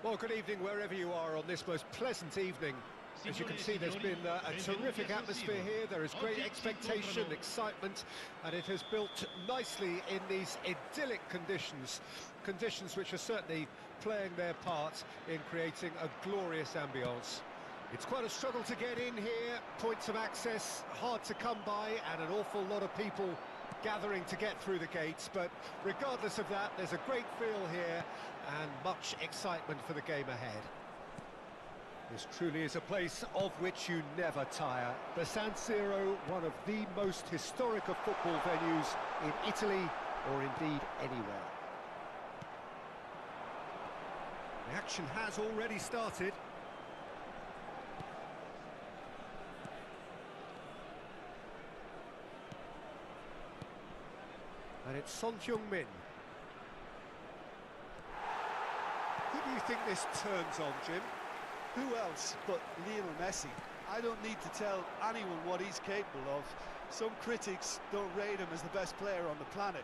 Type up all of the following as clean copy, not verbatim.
Well, good evening wherever you are on this most pleasant evening. As you can see, there's been a terrific atmosphere here. There is great expectation, excitement, and it has built nicely in these idyllic conditions. Conditions which are certainly playing their part in creating a glorious ambience. It's quite a struggle to get in here, points of access hard to come by, and an awful lot of people gathering to get through the gates, but regardless of that, there's a great feel here and much excitement for the game ahead. This truly is a place of which you never tire. The San Siro, one of the most historic of football venues in Italy, or indeed anywhere. The action has already started. And it's Son Heung-min. Who do you think this turns on, Jim? Who else but Lionel Messi? I don't need to tell anyone what he's capable of. Some critics don't rate him as the best player on the planet.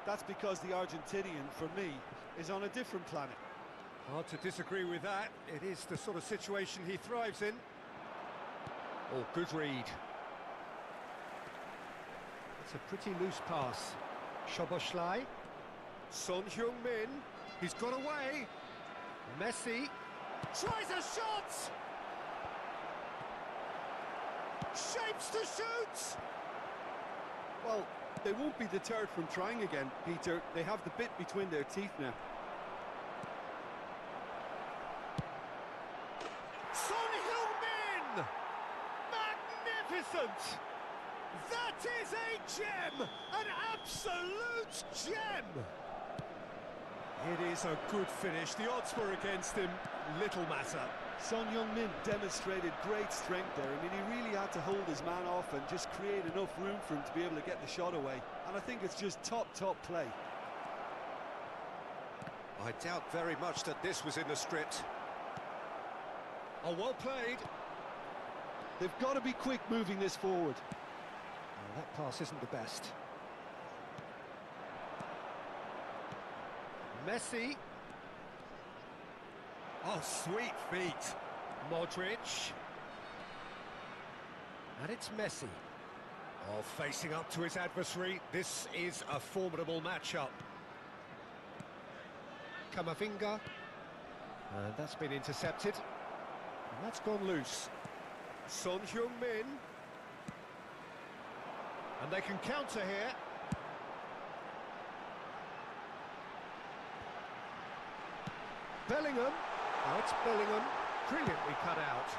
That's because the Argentinian, for me, is on a different planet. Hard to disagree with that. It is the sort of situation he thrives in. Oh, good read. It's a pretty loose pass. Szoboszlai. Son Heung-min. He's got away. Messi. Tries a shot! Shapes to shoot! Well, they won't be deterred from trying again, Peter. They have the bit between their teeth now. Son Heung-min! Magnificent! That is a gem! An absolute gem! It is a good finish. The odds were against him. Little matter. Son Heung-min demonstrated great strength there. I mean, he really had to hold his man off and just create enough room for him to be able to get the shot away. And I think it's just top play. I doubt very much that this was in the script. Oh, well played. They've got to be quick moving this forward. Oh, that pass isn't the best. Messi. Oh, sweet feet. Modric. And it's Messi. Oh, facing up to his adversary. This is a formidable matchup. Camavinga. And that's been intercepted. And that's gone loose. Son Heung-min. And they can counter here. Bellingham. Oh, it's Bellingham. Brilliantly cut out.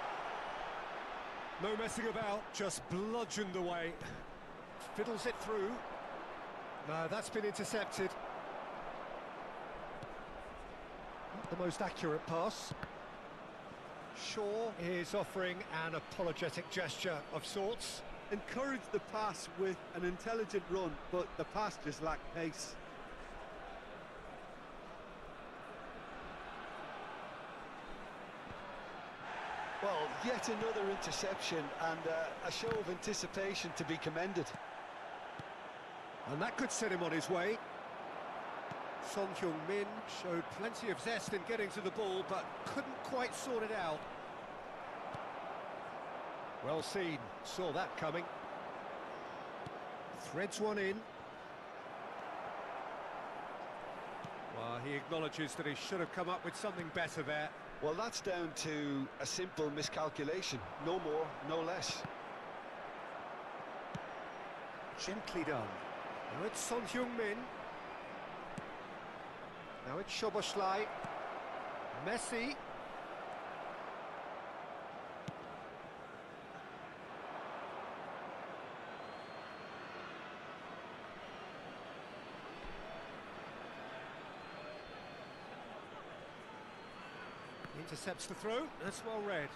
No messing about, just bludgeoned away. Fiddles it through. No, that's been intercepted. Not the most accurate pass. Shaw is offering an apologetic gesture of sorts. Encourage the pass with an intelligent run, but the pass just lacked pace. Well, yet another interception and a show of anticipation to be commended. And that could set him on his way. Son Heung-min showed plenty of zest in getting to the ball, but couldn't quite sort it out. Well seen, saw that coming. Threads one in. Well, he acknowledges that he should have come up with something better there. Well, that's down to a simple miscalculation. No more, no less. Gently done. Now it's Son Heung-min. Now it's Szoboszlai. Messi. Intercepts the throw, that's well read.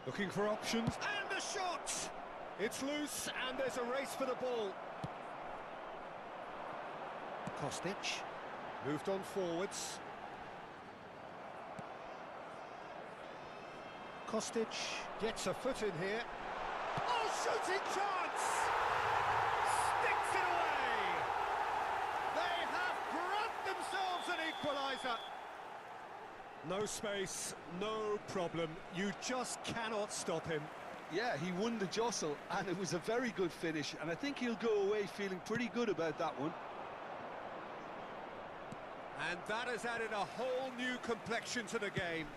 Looking for options, and the shot! It's loose, and there's a race for the ball. Kostic, moved on forwards. Kostic gets a foot in here. Oh, shooting chance! Sticks it away! pressure. No space, no problem. You just cannot stop him. Yeah, he won the jostle, and it was a very good finish, and I think he'll go away feeling pretty good about that one. And that has added a whole new complexion to the game.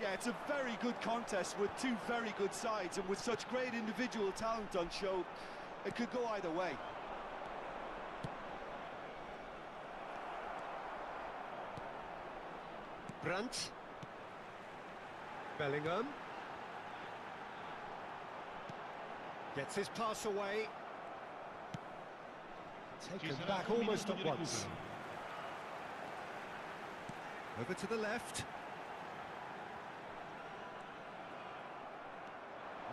Yeah, it's a very good contest with two very good sides, and with such great individual talent on show, it could go either way. Brandt. Bellingham. Gets his pass away. Taken back almost at once. Over to the left.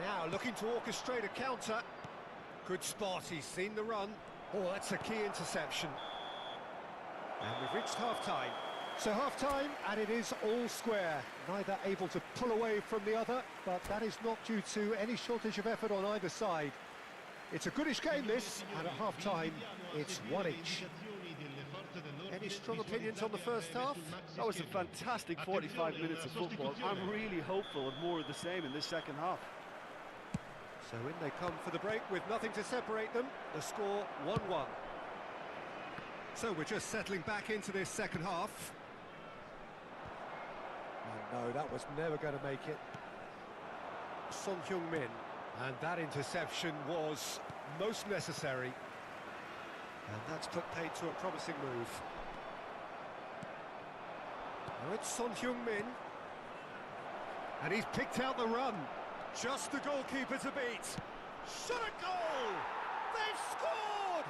Now looking to orchestrate a counter. Good spot, he's seen the run. Oh, that's a key interception. And we've reached half-time. So half-time, and it is all square. Neither able to pull away from the other, but that is not due to any shortage of effort on either side. It's a goodish game, this, and at half-time, it's one each. Any strong opinions on the first half? That was a fantastic 45 minutes of football. I'm really hopeful of more of the same in this second half. So in they come for the break with nothing to separate them. The score 1-1. So we're just settling back into this second half. Oh, no, that was never going to make it. Son Heung-min. And that interception was most necessary. And that's put paid to a promising move. Now it's Son Heung-min. And he's picked out the run. Just the goalkeeper to beat. Shot a goal! They've scored!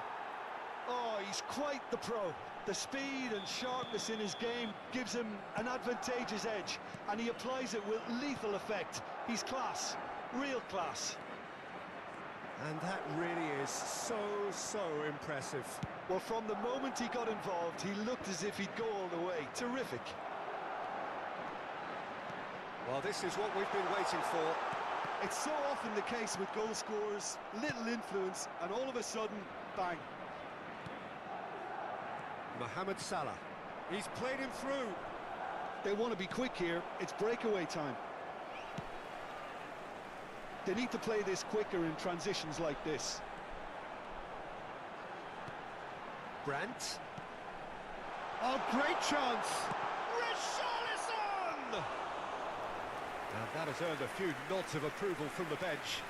Oh, he's quite the pro. The speed and sharpness in his game gives him an advantageous edge, and he applies it with lethal effect. He's class, real class. And that really is so impressive. Well, from the moment he got involved, he looked as if he'd go all the way. Terrific. Well, this is what we've been waiting for. It's so often the case with goal scorers, little influence, and all of a sudden, bang. Mohamed Salah. He's played him through. They want to be quick here. It's breakaway time. They need to play this quicker in transitions like this. Brandt. Oh, great chance! Richarlison! And that has earned a few nods of approval from the bench.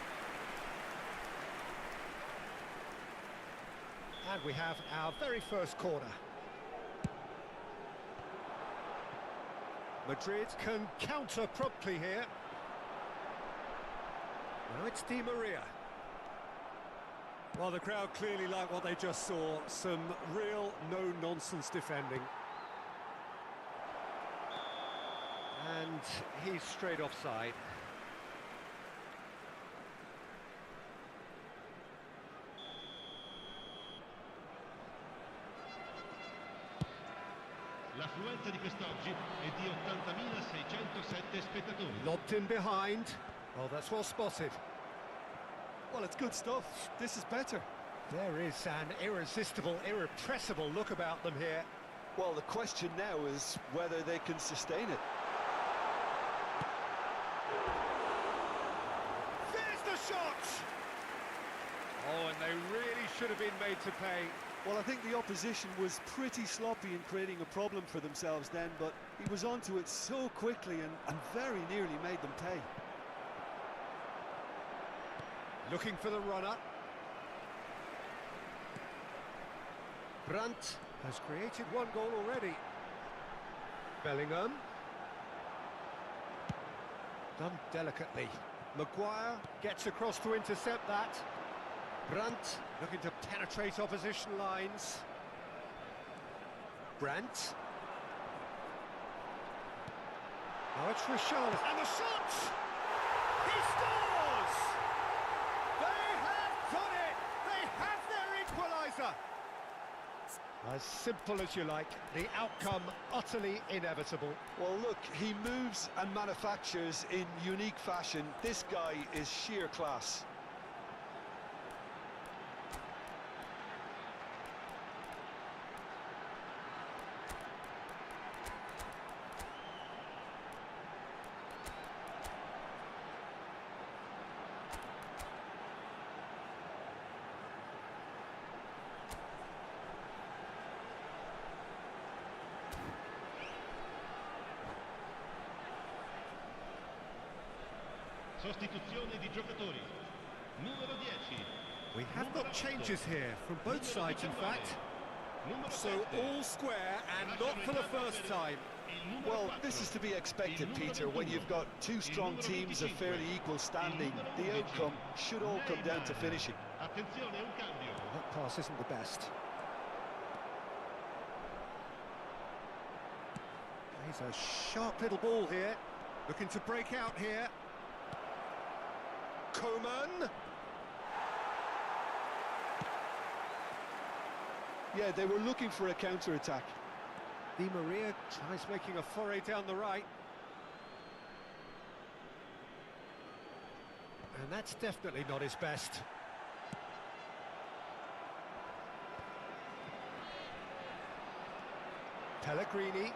And we have our very first corner. Madrid can counter promptly here. Now it's Di Maria. Well, the crowd clearly like what they just saw. Some real no-nonsense defending. And he's straight offside. L'affluenza di quest'oggi è di 80.607 spettatori. Lobbed in behind. Well, that's well spotted. Well, it's good stuff. This is better. There is an irresistible, irrepressible look about them here. Well, the question now is whether they can sustain it. There's the shot! Oh, and they really should have been made to pay. Well, I think the opposition was pretty sloppy in creating a problem for themselves then, but he was onto it so quickly and very nearly made them pay. Looking for the runner. Brandt has created one goal already. Bellingham. Done delicately. Maguire gets across to intercept that. Brandt looking to penetrate opposition lines. Brandt. Now it's Richarlison. And the shot! He scores! They have done it! They have their equaliser! As simple as you like, the outcome utterly inevitable. Well, look, he moves and manufactures in unique fashion. This guy is sheer class. Sostituzione di giocatori. Numero 10. We have got changes here from both sides, in fact. So all square and not for the first time. Well, this is to be expected, Peter, when you've got two strong teams of fairly equal standing. The outcome should all come down to finishing. Attenzione, un cambio. That pass isn't the best. He's a sharp little ball here, looking to break out here. Coman. Yeah, they were looking for a counter-attack. Di Maria tries making a foray down the right. And that's definitely not his best. Pellegrini.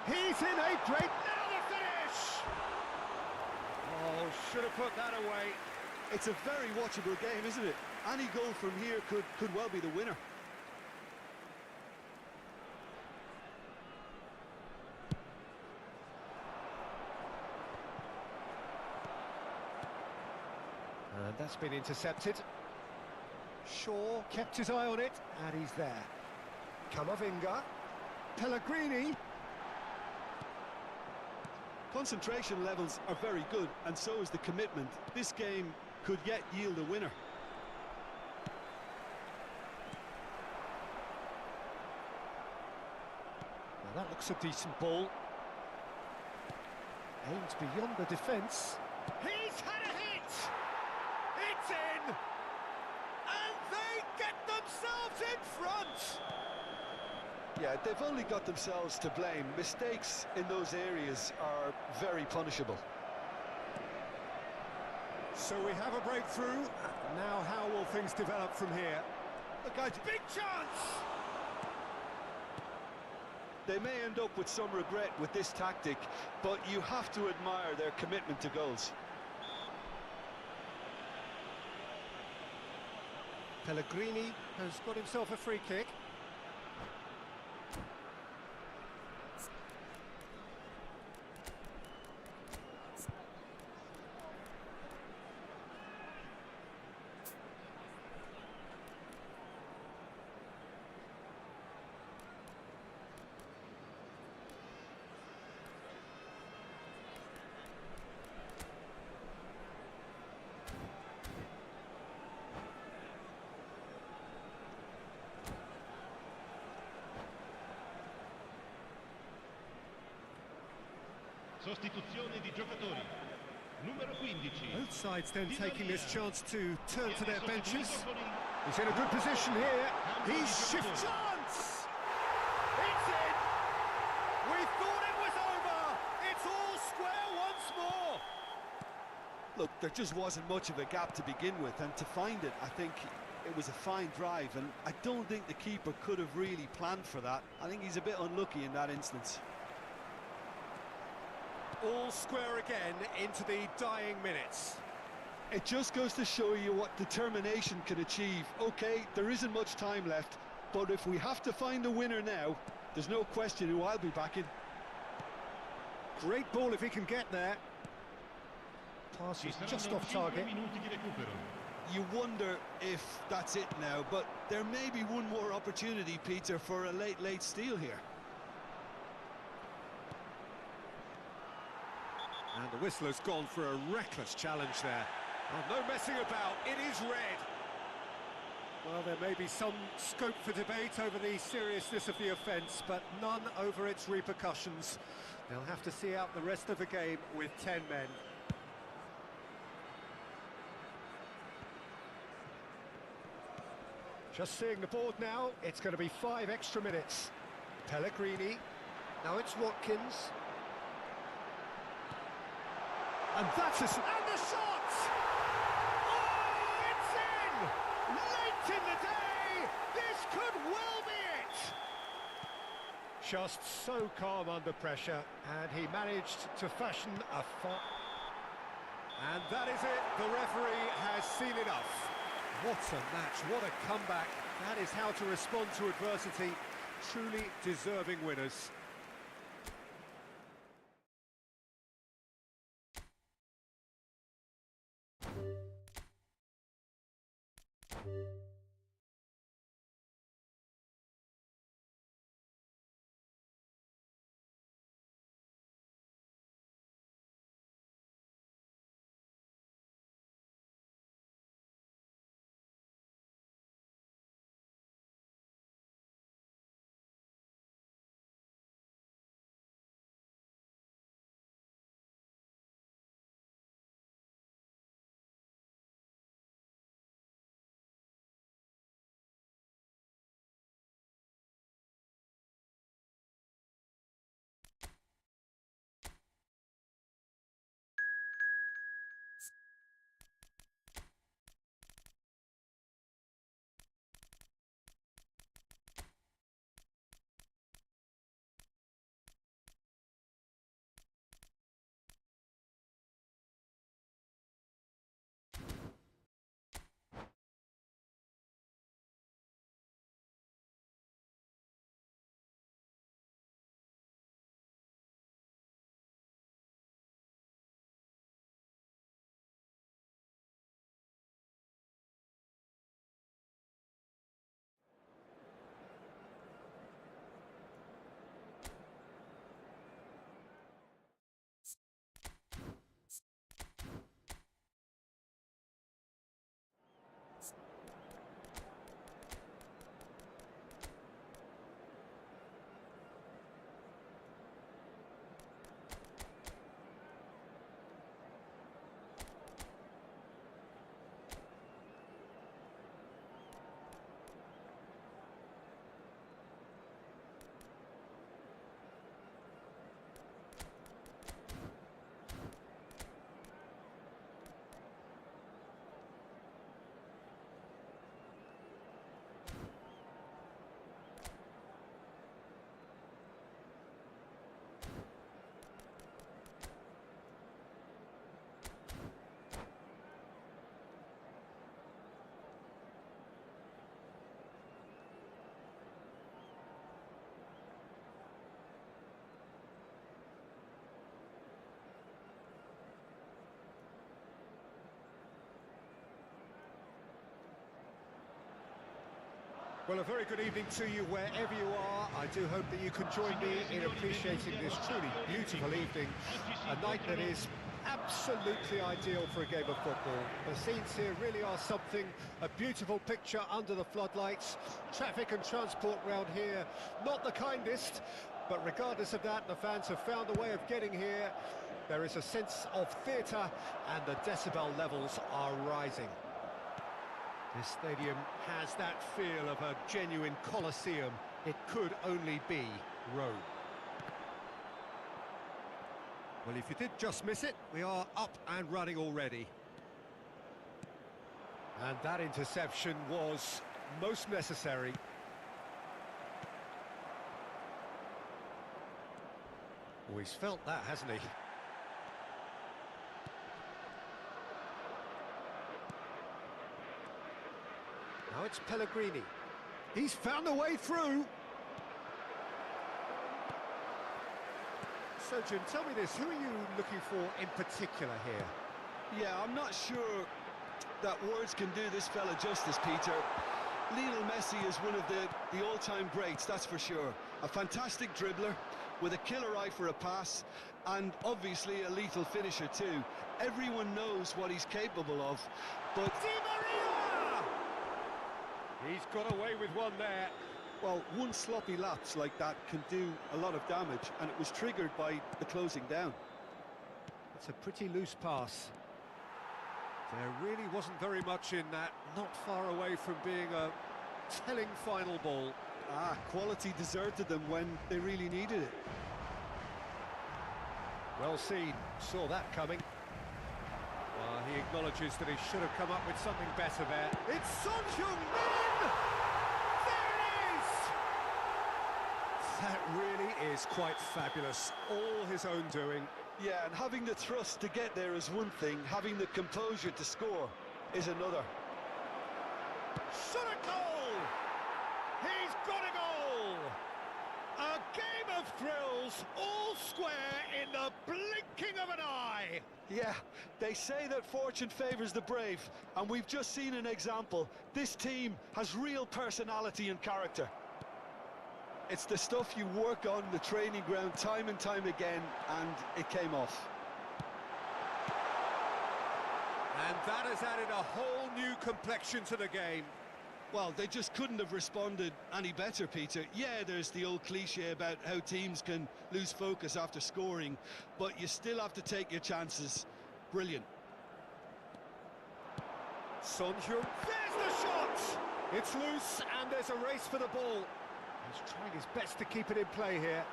He's in a great... Now the finish! Oh, should have put that away. It's a very watchable game, isn't it? Any goal from here could well be the winner. And that's been intercepted. Shaw kept his eye on it, and he's there. Camavinga. Pellegrini. Concentration levels are very good, and so is the commitment. This game could yet yield a winner. Well, that looks a decent ball. Aims beyond the defence. He's had a hit! It's in! And they get themselves in front! Yeah, they've only got themselves to blame. Mistakes in those areas are very punishable. So we have a breakthrough. Now how will things develop from here? Look out, big chance! They may end up with some regret with this tactic, but you have to admire their commitment to goals. Pellegrini has got himself a free kick. Sostituzione di giocatori. Numero 15. Both sides then taking this chance to turn to their benches. He's in a good position here. He's shifted. Chance! It's in! We thought it was over! It's all square once more! Look, there just wasn't much of a gap to begin with, and to find it, I think it was a fine drive, and I don't think the keeper could have really planned for that. I think he's a bit unlucky in that instance. All square again into the dying minutes. It just goes to show you what determination can achieve. Okay, there isn't much time left, but if we have to find a winner now, there's no question who I'll be backing. Great ball if he can get there. Pass is just off target. You wonder if that's it now, but there may be one more opportunity, Peter, for a late steal here. And the whistler's gone for a reckless challenge there. Oh, no messing about, it is red. Well, there may be some scope for debate over the seriousness of the offence, but none over its repercussions. They'll have to see out the rest of the game with 10 men. Just seeing the board now, it's going to be 5 extra minutes. Pellegrini, now it's Watkins. And that's and the shot! Oh, it's in! Late in the day! This could well be it! Just so calm under pressure, and he managed to fashion a far... And that is it, the referee has seen enough. What a match, what a comeback. That is how to respond to adversity. Truly deserving winners. Well, a very good evening to you wherever you are. I do hope that you can join me in appreciating this truly beautiful evening, a night that is absolutely ideal for a game of football. The scenes here really are something, a beautiful picture under the floodlights. Traffic and transport round here, not the kindest, but regardless of that, the fans have found a way of getting here. There is a sense of theatre and the decibel levels are rising. This stadium has that feel of a genuine Colosseum. It could only be Rome. Well, if you did just miss it, we are up and running already. And that interception was most necessary. Oh, he's felt that, hasn't he? Now it's Pellegrini. He's found a way through. So, Jim, tell me this, who are you looking for in particular here? Yeah, I'm not sure that words can do this fella justice, Peter. Lionel Messi is one of the all-time greats, that's for sure. A fantastic dribbler with a killer eye for a pass and obviously a lethal finisher too. Everyone knows what he's capable of, but... Di Maria! He's got away with one there. Well, one sloppy lapse like that can do a lot of damage, and it was triggered by the closing down. It's a pretty loose pass. There really wasn't very much in that, not far away from being a telling final ball. Quality deserted them when they really needed it. Well seen, saw that coming. He acknowledges that he should have come up with something better there. It's Son Heung-min! There it is! That really is quite fabulous, all his own doing. Yeah, and having the thrust to get there is one thing, having the composure to score is another. Shot a goal! He's got a goal! A game of thrills, all square in the blinking of an eye. Yeah, they say that fortune favours the brave, and we've just seen an example. This team has real personality and character. It's the stuff you work on the training ground time and time again, and it came off. And that has added a whole new complexion to the game. Well, they just couldn't have responded any better, Peter. Yeah, there's the old cliche about how teams can lose focus after scoring, but you still have to take your chances. Brilliant. Son Heung, there's the shot! It's loose, and there's a race for the ball. He's trying his best to keep it in play here.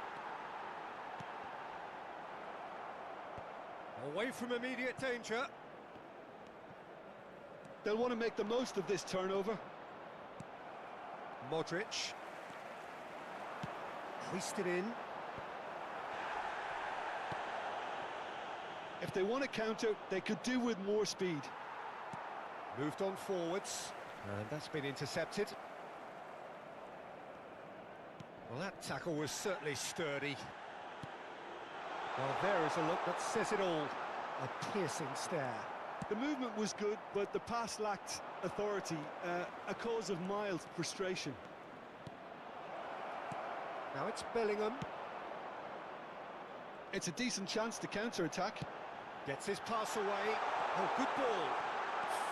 Away from immediate danger. They'll want to make the most of this turnover. Modric. Hoisted in. If they want to counter, they could do with more speed. Moved on forwards, and that's been intercepted. Well, that tackle was certainly sturdy. Well, there is a look that says it all. A piercing stare. The movement was good, but the pass lacked authority, a cause of mild frustration. Now it's Bellingham. It's a decent chance to counter-attack. Gets his pass away. Oh, good ball.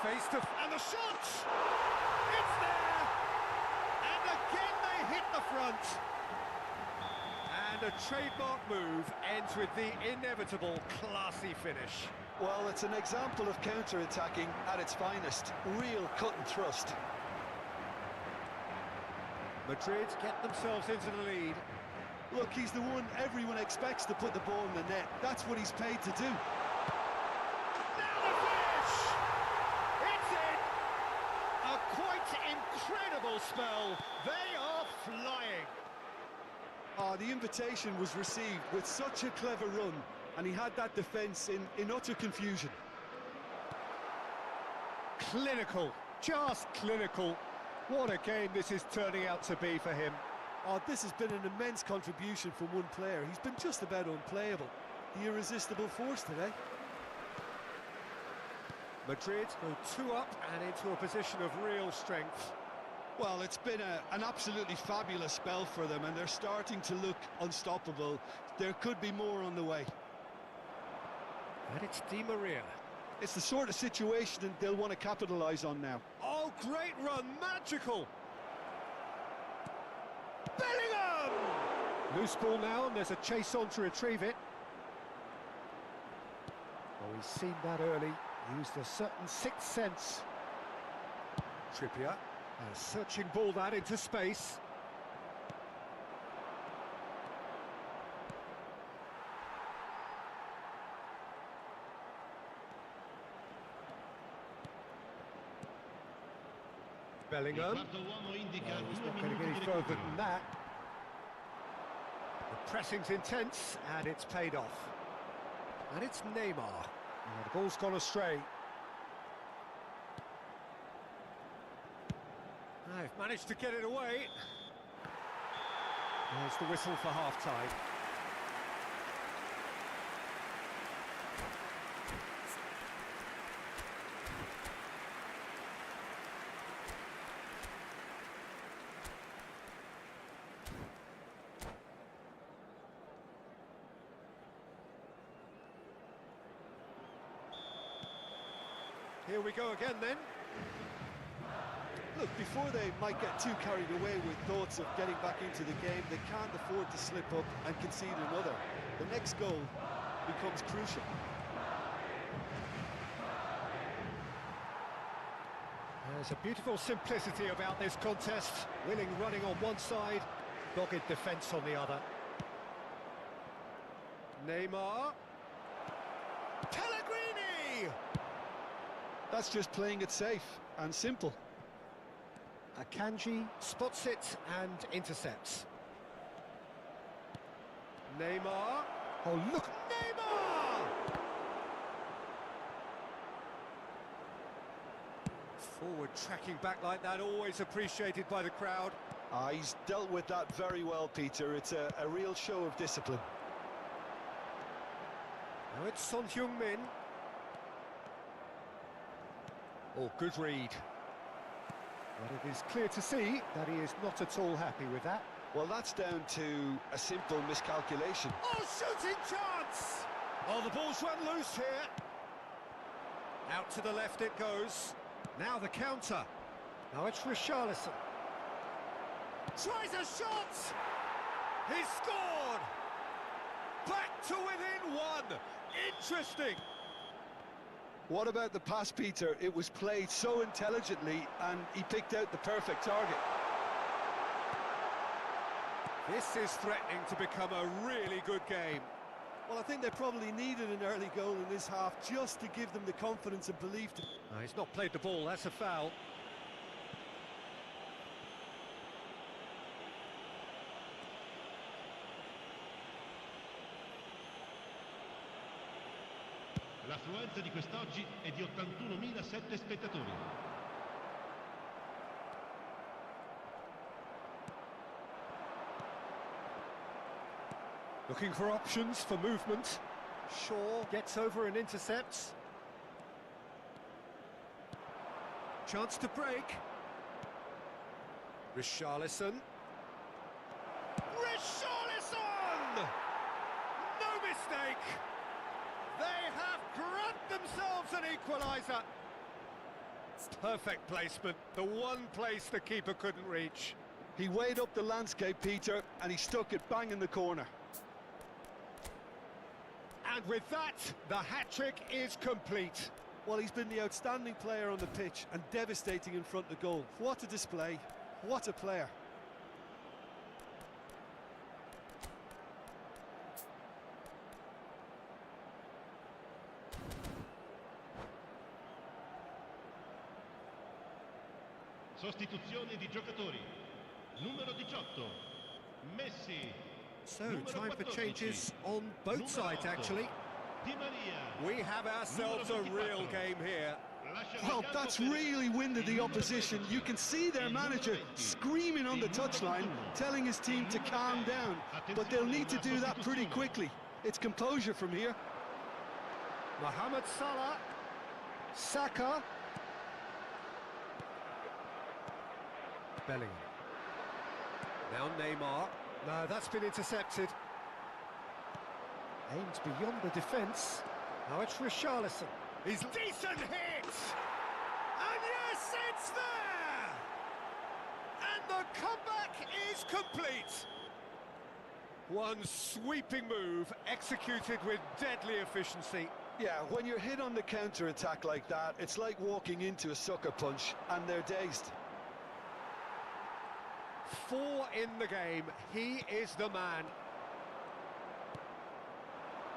Face to... and the shot! It's there! And again they hit the front. And a trademark move ends with the inevitable classy finish. Well, it's an example of counter-attacking at its finest. Real cut and thrust. Madrid get themselves into the lead. Look, he's the one everyone expects to put the ball in the net. That's what he's paid to do. Now the finish! It's in! A quite incredible spell. They are flying. The invitation was received with such a clever run, and he had that defence in utter confusion. Clinical, just clinical. What a game this is turning out to be for him. Oh, this has been an immense contribution from one player. He's been just about unplayable. The irresistible force today. Madrid go 2 up and into a position of real strength. Well, it's been an absolutely fabulous spell for them, and they're starting to look unstoppable. There could be more on the way. And it's Di Maria. It's the sort of situation they'll want to capitalise on now. Oh, great run, magical! Bellingham! Loose ball now, and there's a chase on to retrieve it. Oh, he's seen that early, used a certain sixth sense. Trippier, a searching ball that into space. Bellingham. He's not going to get any further than that. The pressing's intense, and it's paid off. And it's Neymar. The ball's gone astray. They've managed to get it away. There's the whistle for half-time. Here we go again then. Look, before they might get too carried away with thoughts of getting back into the game, they can't afford to slip up and concede another. The next goal becomes crucial. There's a beautiful simplicity about this contest. Willing running on one side, dogged defence on the other. Neymar. Pellegrini! That's just playing it safe and simple. Akanji spots it and intercepts. Neymar. Oh, look! Neymar! Forward tracking back like that, always appreciated by the crowd. He's dealt with that very well, Peter. It's a real show of discipline. Now it's Son Heung-min. Oh, good read. But it is clear to see that he is not at all happy with that. Well, that's down to a simple miscalculation. Oh, shooting chance! Oh, the ball's run loose here. Out to the left it goes. Now the counter. Now it's Richarlison. Tries a shot! He's scored! Back to within one! Interesting! What about the pass, Peter? It was played so intelligently and he picked out the perfect target. This is threatening to become a really good game. Well, I think they probably needed an early goal in this half just to give them the confidence and belief to... No, he's not played the ball, that's a foul. L'affluenza di quest'oggi è di 81.007 spettatori. Looking for options for movement. Shaw gets over and intercepts. Chance to break. Richarlison. Richarlison! No mistake! They have grabbed themselves an equaliser. Perfect placement, the one place the keeper couldn't reach. He weighed up the landscape, Peter, and he stuck it bang in the corner. And with that, the hat-trick is complete. Well, he's been the outstanding player on the pitch and devastating in front of goal. What a display, what a player. Sostituzione di giocatori. Numero 18, Messi. So, time for changes on both sides, actually. Di Maria. We have ourselves a real game here. Well, that's really winded the opposition. You can see their manager screaming on the touchline, telling his team to calm down. But they'll need to do that pretty quickly. It's composure from here. Mohamed Salah. Saka. Bellingham. Now Neymar. No, that's been intercepted. Aimed beyond the defence. Now it's Richarlison. He's decent hit! And yes, it's there! And the comeback is complete. One sweeping move executed with deadly efficiency. Yeah, when you're hit on the counter-attack like that, it's like walking into a sucker punch, and they're dazed. 4 in the game, he is the man.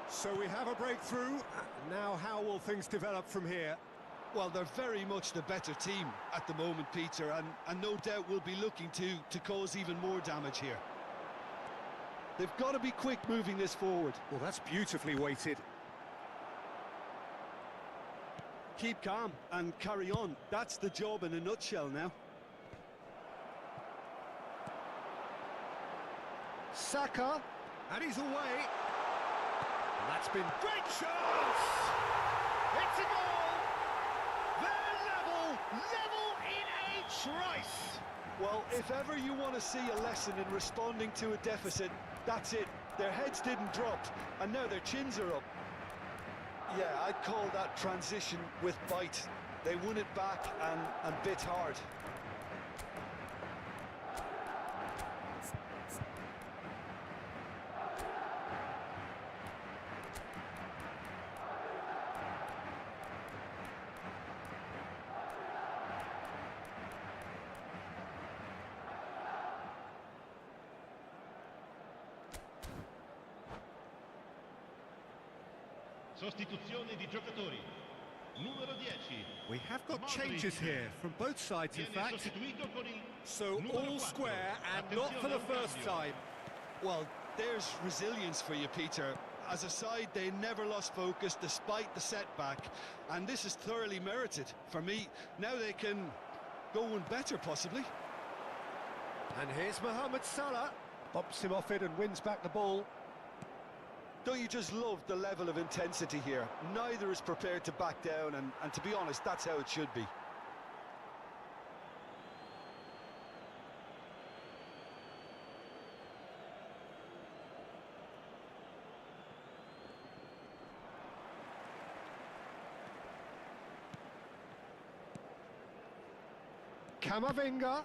So we have a breakthrough. Now how will things develop from here? Well, they're very much the better team at the moment, Peter, and no doubt will be looking to cause even more damage here. They've got to be quick moving this forward. Well, that's beautifully weighted. Keep calm and carry on. That's the job in a nutshell now. Saka, and he's away. And that's been great chance! It's a goal! They're level in a trice! Well, if ever you want to see a lesson in responding to a deficit, that's it. Their heads didn't drop, and now their chins are up. Yeah, I'd call that transition with bite. They won it back and bit hard. Sostituzione di giocatori. Numero 10. We have got changes here from both sides, in fact. So all square and not for the first time. Well, there's resilience for you, Peter. As a side, they never lost focus despite the setback, and this is thoroughly merited. For me, now they can go one better, possibly. And here's Mohamed Salah. Bumps him off it and wins back the ball. Don't you just love the level of intensity here? Neither is prepared to back down, and to be honest, that's how it should be. Camavinga.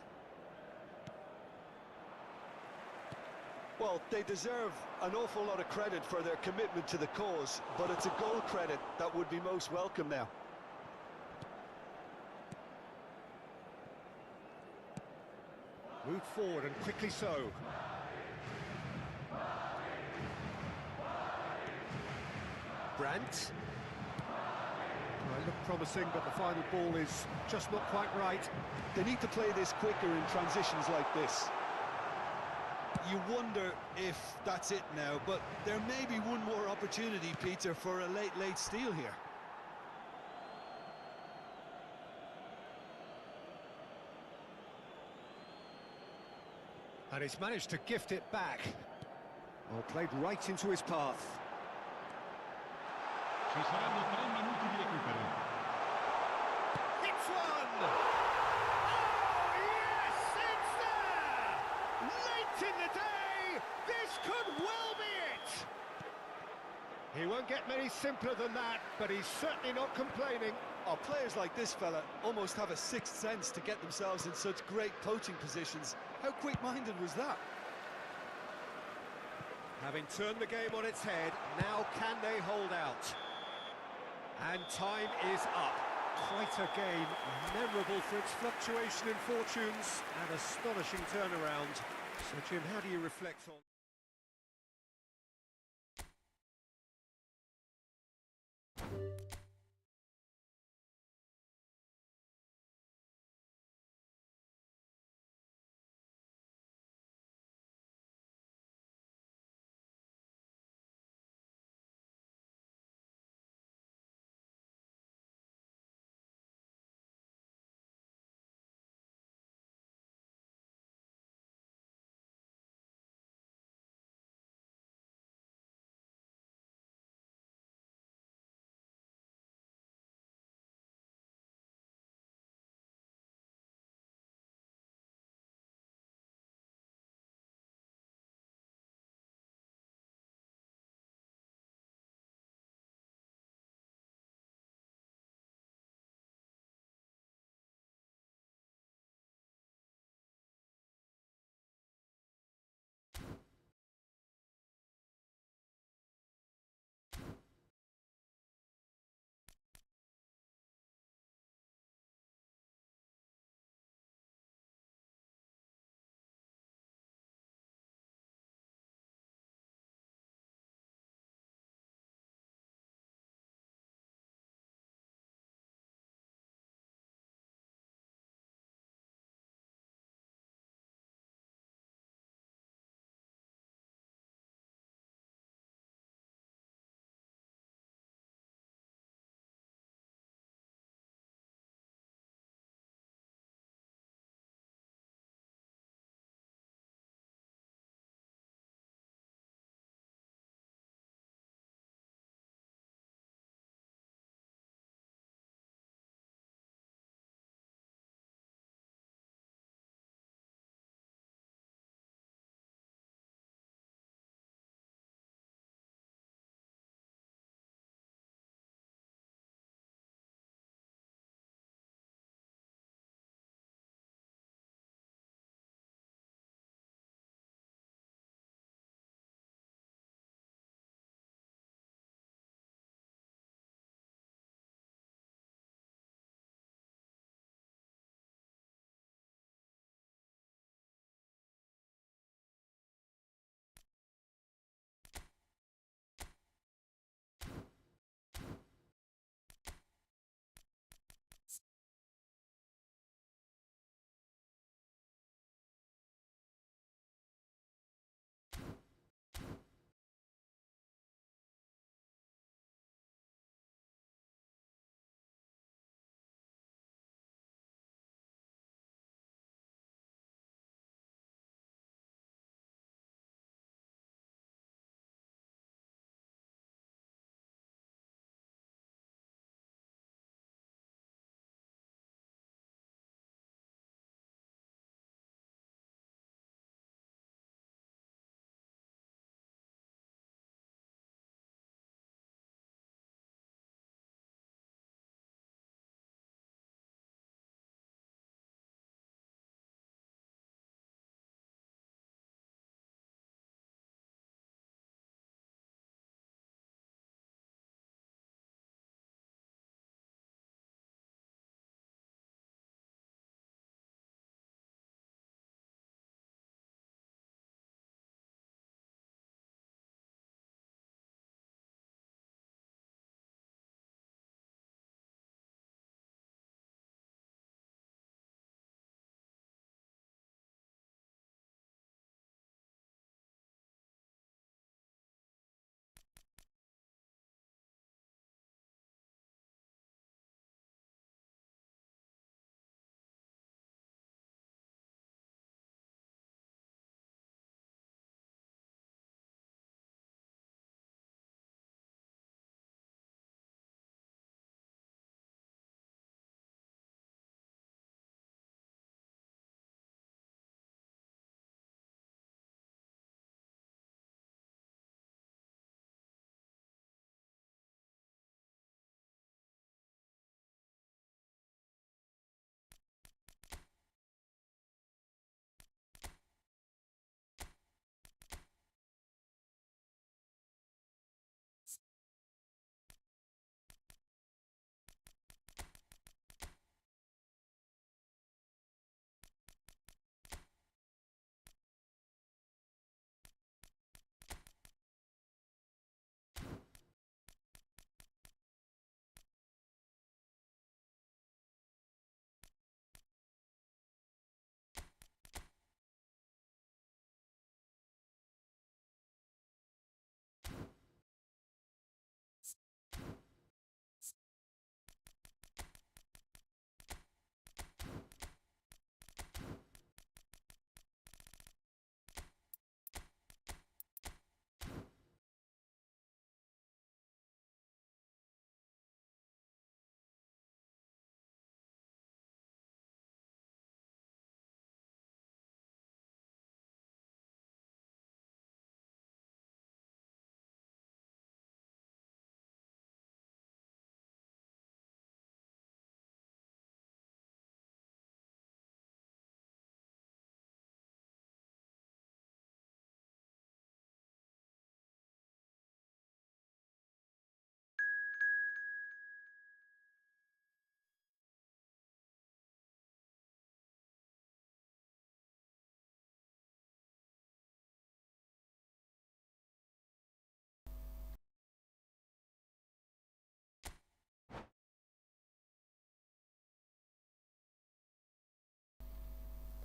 Well, they deserve an awful lot of credit for their commitment to the cause, but it's a goal credit that would be most welcome now. Moved forward and quickly so. Brandt. Well, look promising, but the final ball is just not quite right. They need to play this quicker in transitions like this. You wonder if that's it now, but there may be one more opportunity, Peter, for a late steal here. And he's managed to gift it back. Well, played right into his path. Ci saranno 3 minuti di recupero. It's one! Oh, yes, it's there! Late in the day, this could well be it! He won't get many simpler than that, but he's certainly not complaining. Oh, players like this fella almost have a sixth sense to get themselves in such great poaching positions. How quick-minded was that? Having turned the game on its head, now can they hold out? And time is up. Quite a game, memorable for its fluctuation in fortunes and astonishing turnaround. So, Jim, how do you reflect on...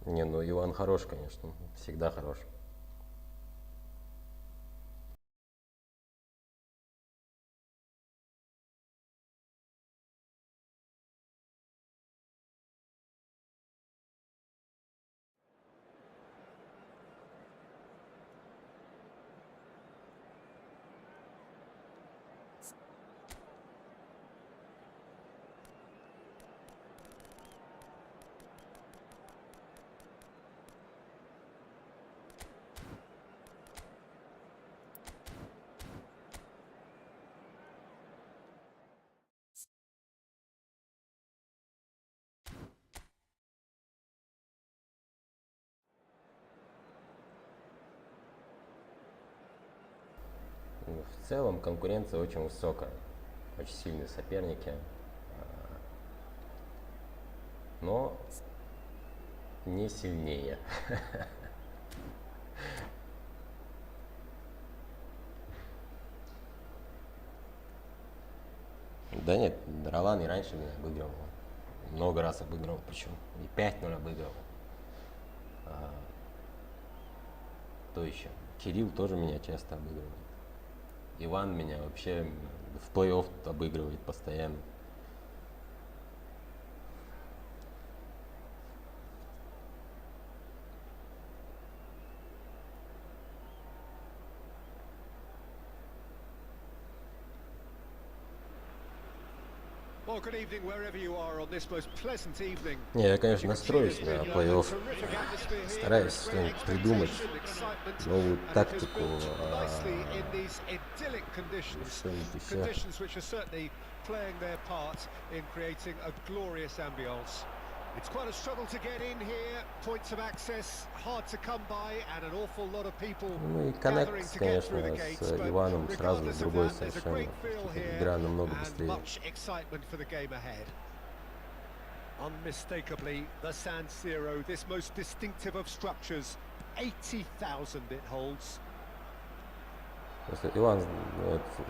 Не, ну Иван хорош, конечно, всегда хорош. В целом конкуренция очень высокая, очень сильные соперники, но не сильнее. Да нет, Ролан и раньше меня обыгрывал, много раз обыгрывал, причем и 5-0 обыгрывал. Кто еще? Кирилл тоже меня часто обыгрывает. Иван меня вообще в плей-офф обыгрывает постоянно. Не, я, конечно, настроюсь на плей-офф, стараюсь что-нибудь придумать, новую тактику, что-нибудь еще. It's quite a struggle to get in here, points of access hard to come by, and an awful lot of people gathering to get through the gates. But regardless of that, there's a great feel here and much excitement for the game ahead. Unmistakably, the San Siro, this most distinctive of structures, 80,000 it holds. Просто Иван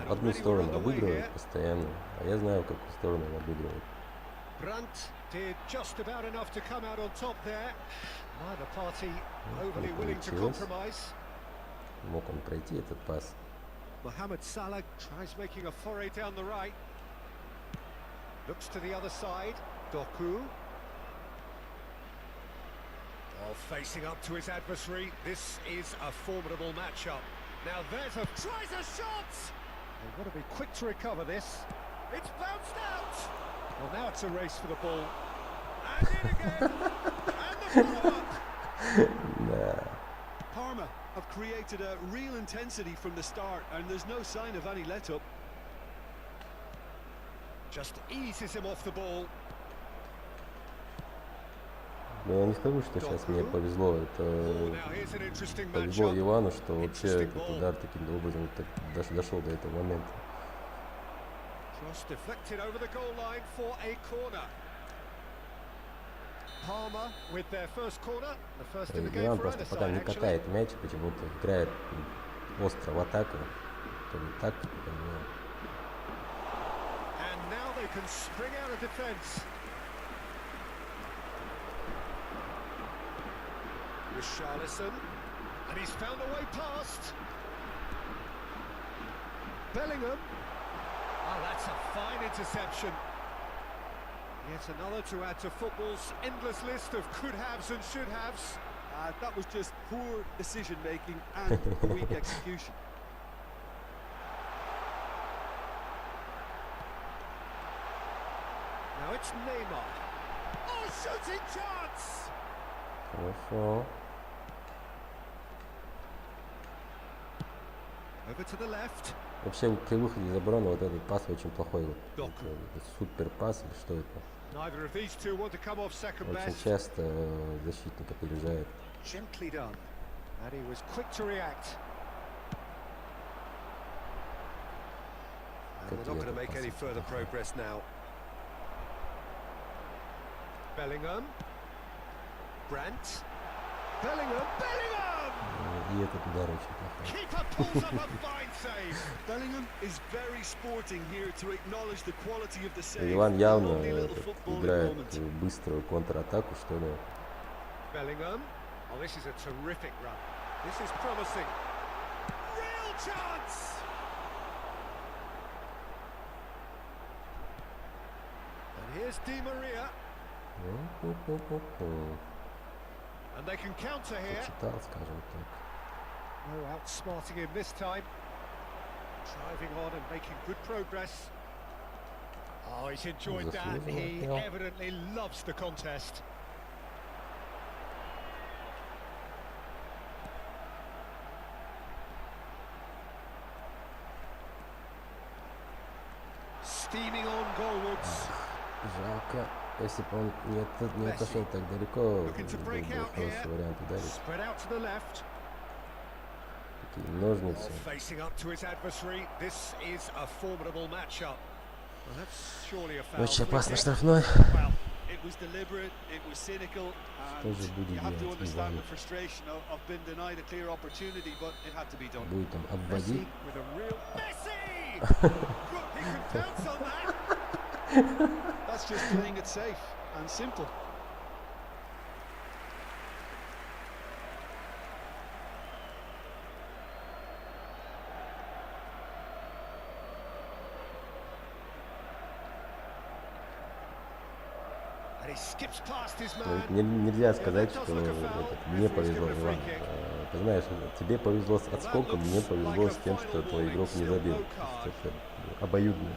одну сторону обыгрывает постоянно, а я знаю, какую сторону он обыгрывает. Brandt did just about enough to come out on top there. Neither party overly willing to compromise. Мог он пройти этот пас. Mohamed Salah tries making a foray down the right. Looks to the other side. Doku. Oh, facing up to his adversary. This is a formidable matchup. Now there's tries a shot! They've got to be quick to recover this. It's bounced out! Well, now it's a race for the ball. And in again! And the follow-up! Parma have created a real intensity from the start, and there's no sign of any let-up. Just eases him off the ball. Но я не скажу, что сейчас мне повезло. Это повезло Ивану, что вообще этот удар таким образом дошел до этого момента. Cross deflected over the goal line for a corner. Parma with their first corner, the first in the game Иван for просто either пока не side, катает мяч, почему-то играет остро в атаку, то ли тактику, понимаю. And now they can spring out of defence. Richarlison, and he's found a way past. Bellingham. Oh, that's a fine interception. Yet another to add to football's endless list of could-haves and should-haves. That was just poor decision-making and weak execution. Now it's Neymar. Oh, shooting chance! Хорошо. Over to the left. Вообще при выходе из обороны вот этот пас очень плохой. Вот, супер пас или что это? Очень часто защитник опережает. Gently done. And he was quick to react. And they're not going to make any further progress now. Bellingham. Brandt. Bellingham. Bellingham! И этот удар очень плохой. Keeper pulls up a fine save. Bellingham is very sporting here to acknowledge the quality of the save. Иван явно играет быструю контратаку, что ли. Bellingham. Oh, this is a terrific run. This is promising. Real chance! And here's Di Maria. And they can counter here. No outsmarting him this time. Driving on and making good progress. Oh, he's enjoyed that. He evidently loves the contest. Steaming on goalwards. Жалко, если бы он не отошел так далеко, был хороший вариант ударить. Такие ножницы. Очень опасно штрафной. Что же будет делать Иван? Будет он обводить? That's just playing it safe and simple. And he skips past his man. Нельзя сказать, что мне повезло, Иван. Ты знаешь, тебе повезло с отскоком, мне повезло с тем, что твой игрок не забил. Это обоюдно.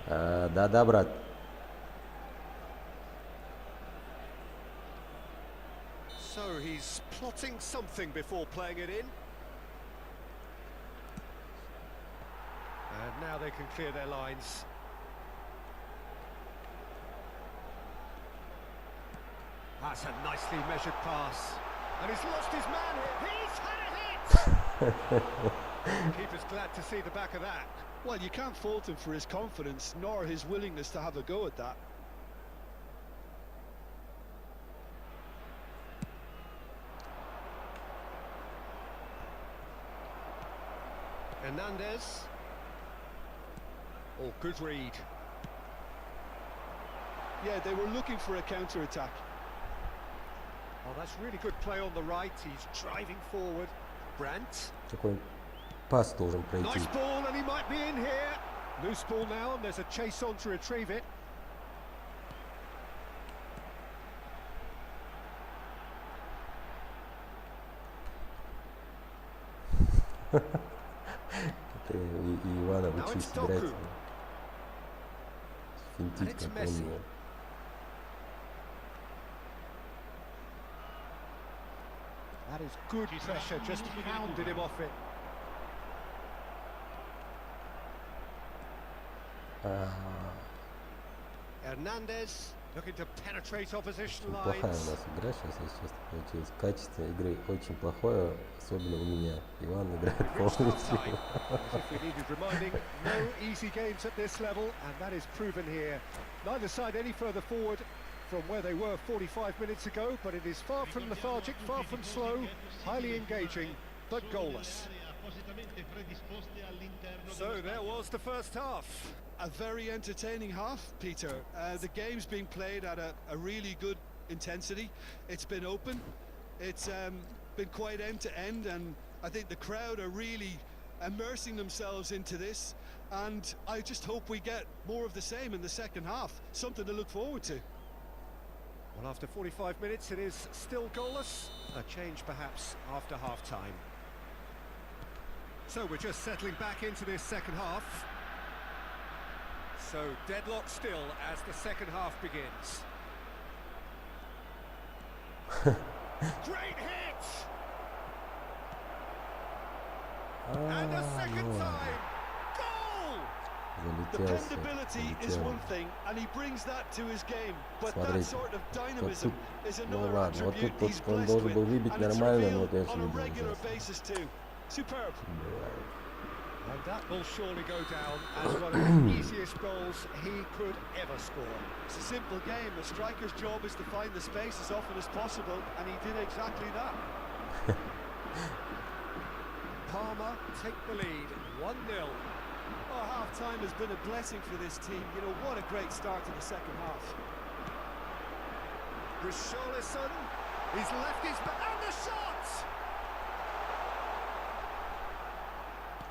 Да, брат. So he's plotting something before playing it in. And now they can clear their lines. That's a nicely measured pass. And he's lost his man here. He's had a hit! Keeper's glad to see the back of that. Well, you can't fault him for his confidence, nor his willingness to have a go at that. Hernandez. Oh, good read. Yeah, they were looking for a counter-attack. Oh, that's really good play on the right. He's driving forward. Brandt. Такой пас должен пройти. Nice ball, and he might be in here. Loose ball now, and there's a chase on to retrieve it. Это и Ивана учись играть. Финтить, как он его. That is good pressure, just hounded him off it. Hernandez looking to penetrate opposition lines. Плохая у нас игра сейчас, если честно, получилась. Качество игры очень плохое, особенно у меня. Иван играет полностью. No easy games at this level, and that is proven here. Neither side any further forward from where they were 45 minutes ago, but it is far from lethargic, far from slow, highly engaging, but goalless. So there was the first half. A very entertaining half, Peter. The game's being played at a really good intensity. It's been open. It's been quite end to end, and I think the crowd are really immersing themselves into this, and I just hope we get more of the same in the second half. Something to look forward to. Well, after 45 minutes, it is still goalless. A change, perhaps, after half-time. So we're just settling back into this second half. So deadlock still as the second half begins. Great hit! And a second time! Goal! Dependability is one thing, and he brings that to his game, but that sort of dynamism is another attribute he's blessed with, and it's revealed on a regular basis too. Superb. And that will surely go down as one of the easiest goals he could ever score. It's a simple game. A striker's job is to find the space as often as possible, and he did exactly that. Palmer take the lead, 1-0. Oh, half-time has been a blessing for this team. You know, what a great start to the second half. Richarlison, he's left his back, and the shot!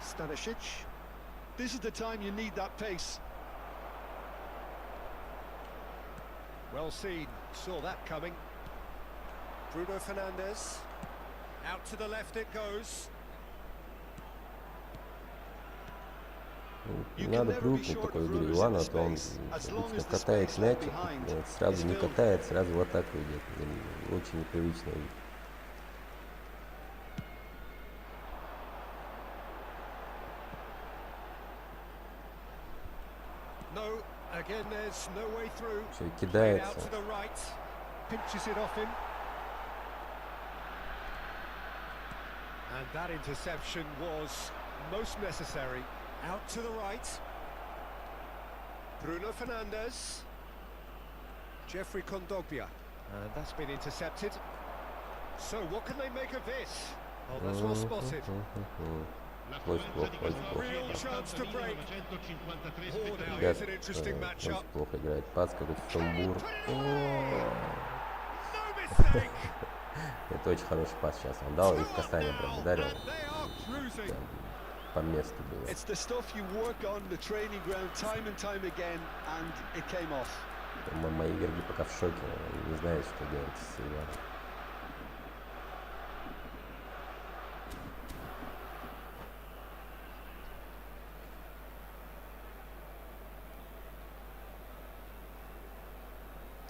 Stanisic. This is the time you need that pace. Well seen, saw that coming. Bruno Fernandes, out to the left it goes. Надо привыкнуть к такой игре Ивана, то он обычно катает мяч, сразу не катает, сразу в атаку идет. Очень непривычно. No, again there's no way through. Все, кидается. Out to the right, pinches it off him. And that interception was most necessary. Out to the right. Bruno Fernandes. Jeffrey Kondogbia. And that's been intercepted. So what can they make of this? Oh, that's well spotted. Real chance to break. Oh, now here's an interesting matchup. Плохо играет пас, какой-то сумбур. Это очень хороший пас сейчас он дал, и в касание прям ударил. По месту было. It's the stuff you work on the training ground time and time again, and it came off. Мои игроки пока в шоке, не знают, что делать с Иваном.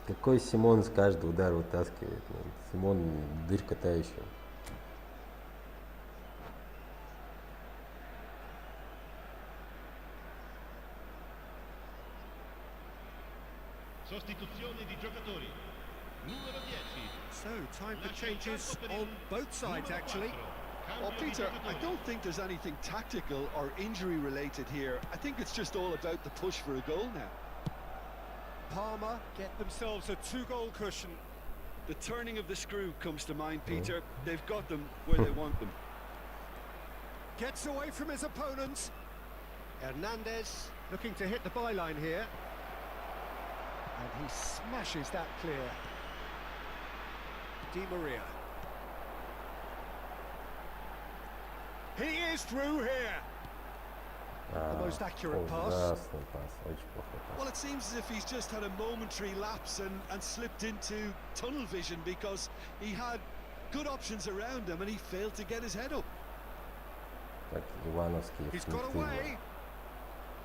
Какой Симон с каждого удара вытаскивает. Симон дырка-то еще. Sostituzione di giocatori. Numero 10. So, time for changes on both sides, actually. Well, Peter, I don't think there's anything tactical or injury related here. I think it's just all about the push for a goal now. Parma get themselves a 2-goal cushion. The turning of the screw comes to mind, Peter. They've got them where they want them. Gets away from his opponent. Hernandez looking to hit the byline here. And he smashes that clear. Di Maria. He is through here. The most accurate pass. Well, it seems as if he's just had a momentary lapse and slipped into tunnel vision, because he had good options around him and he failed to get his head up. He's got away.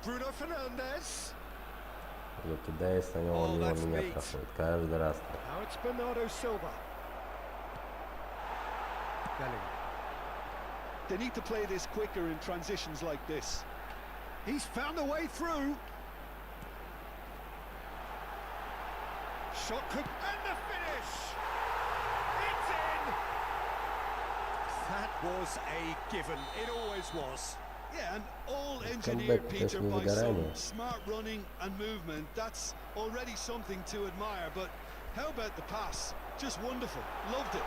Bruno Fernandes. Кидаясь на него, он мимо меня проходит каждый раз. Now it's Bernardo Silva. Bellingham. They need to play this quicker in transitions like this. He's found a way through. Shot could... and the finish! It's in! That was a given. It always was. Yeah, and all engineered, Peter, by some smart running and movement. That's already something to admire. But how about the pass? Just wonderful. Loved it.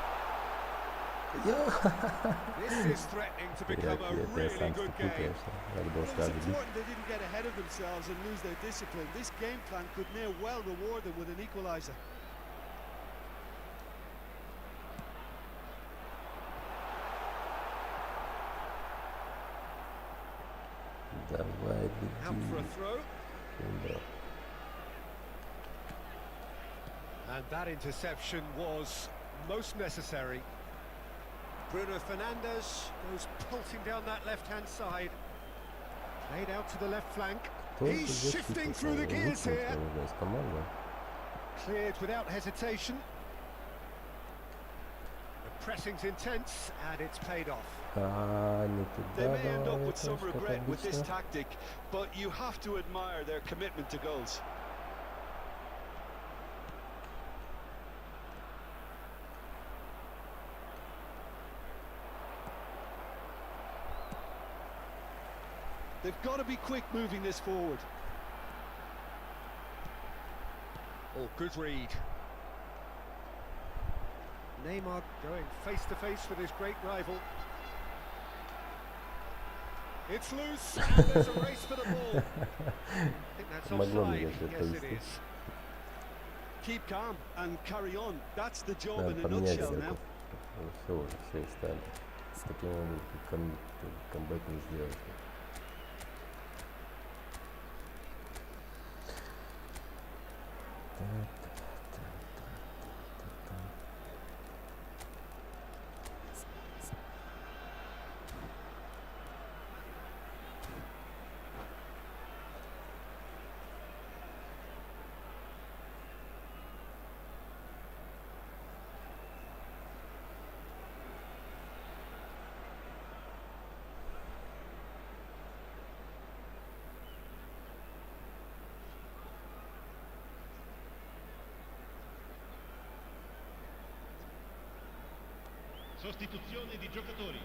This is threatening to become a really good game. It's important they didn't get ahead of themselves and lose their discipline. This game plan could near well reward them with an equaliser. Out for a throw. And that interception was most necessary. Bruno Fernandes goes pulsing down that left-hand side. Played out to the left flank. He's shifting through the gears here. Cleared without hesitation. The pressing's intense and it's paid off. They may end up with some regret with this tactic, but you have to admire their commitment to goals. They've got to be quick moving this forward. Oh, good read. Neymar going face to face with his great rival. It's loose, and there's a race for the ball. I think that's offside. Yes, it is. keep calm and carry on. That's the job Надо in a поменять nutshell игроков. now. Все уже, все и стали. С таким камбэк не сделать. Sostituzione di giocatori.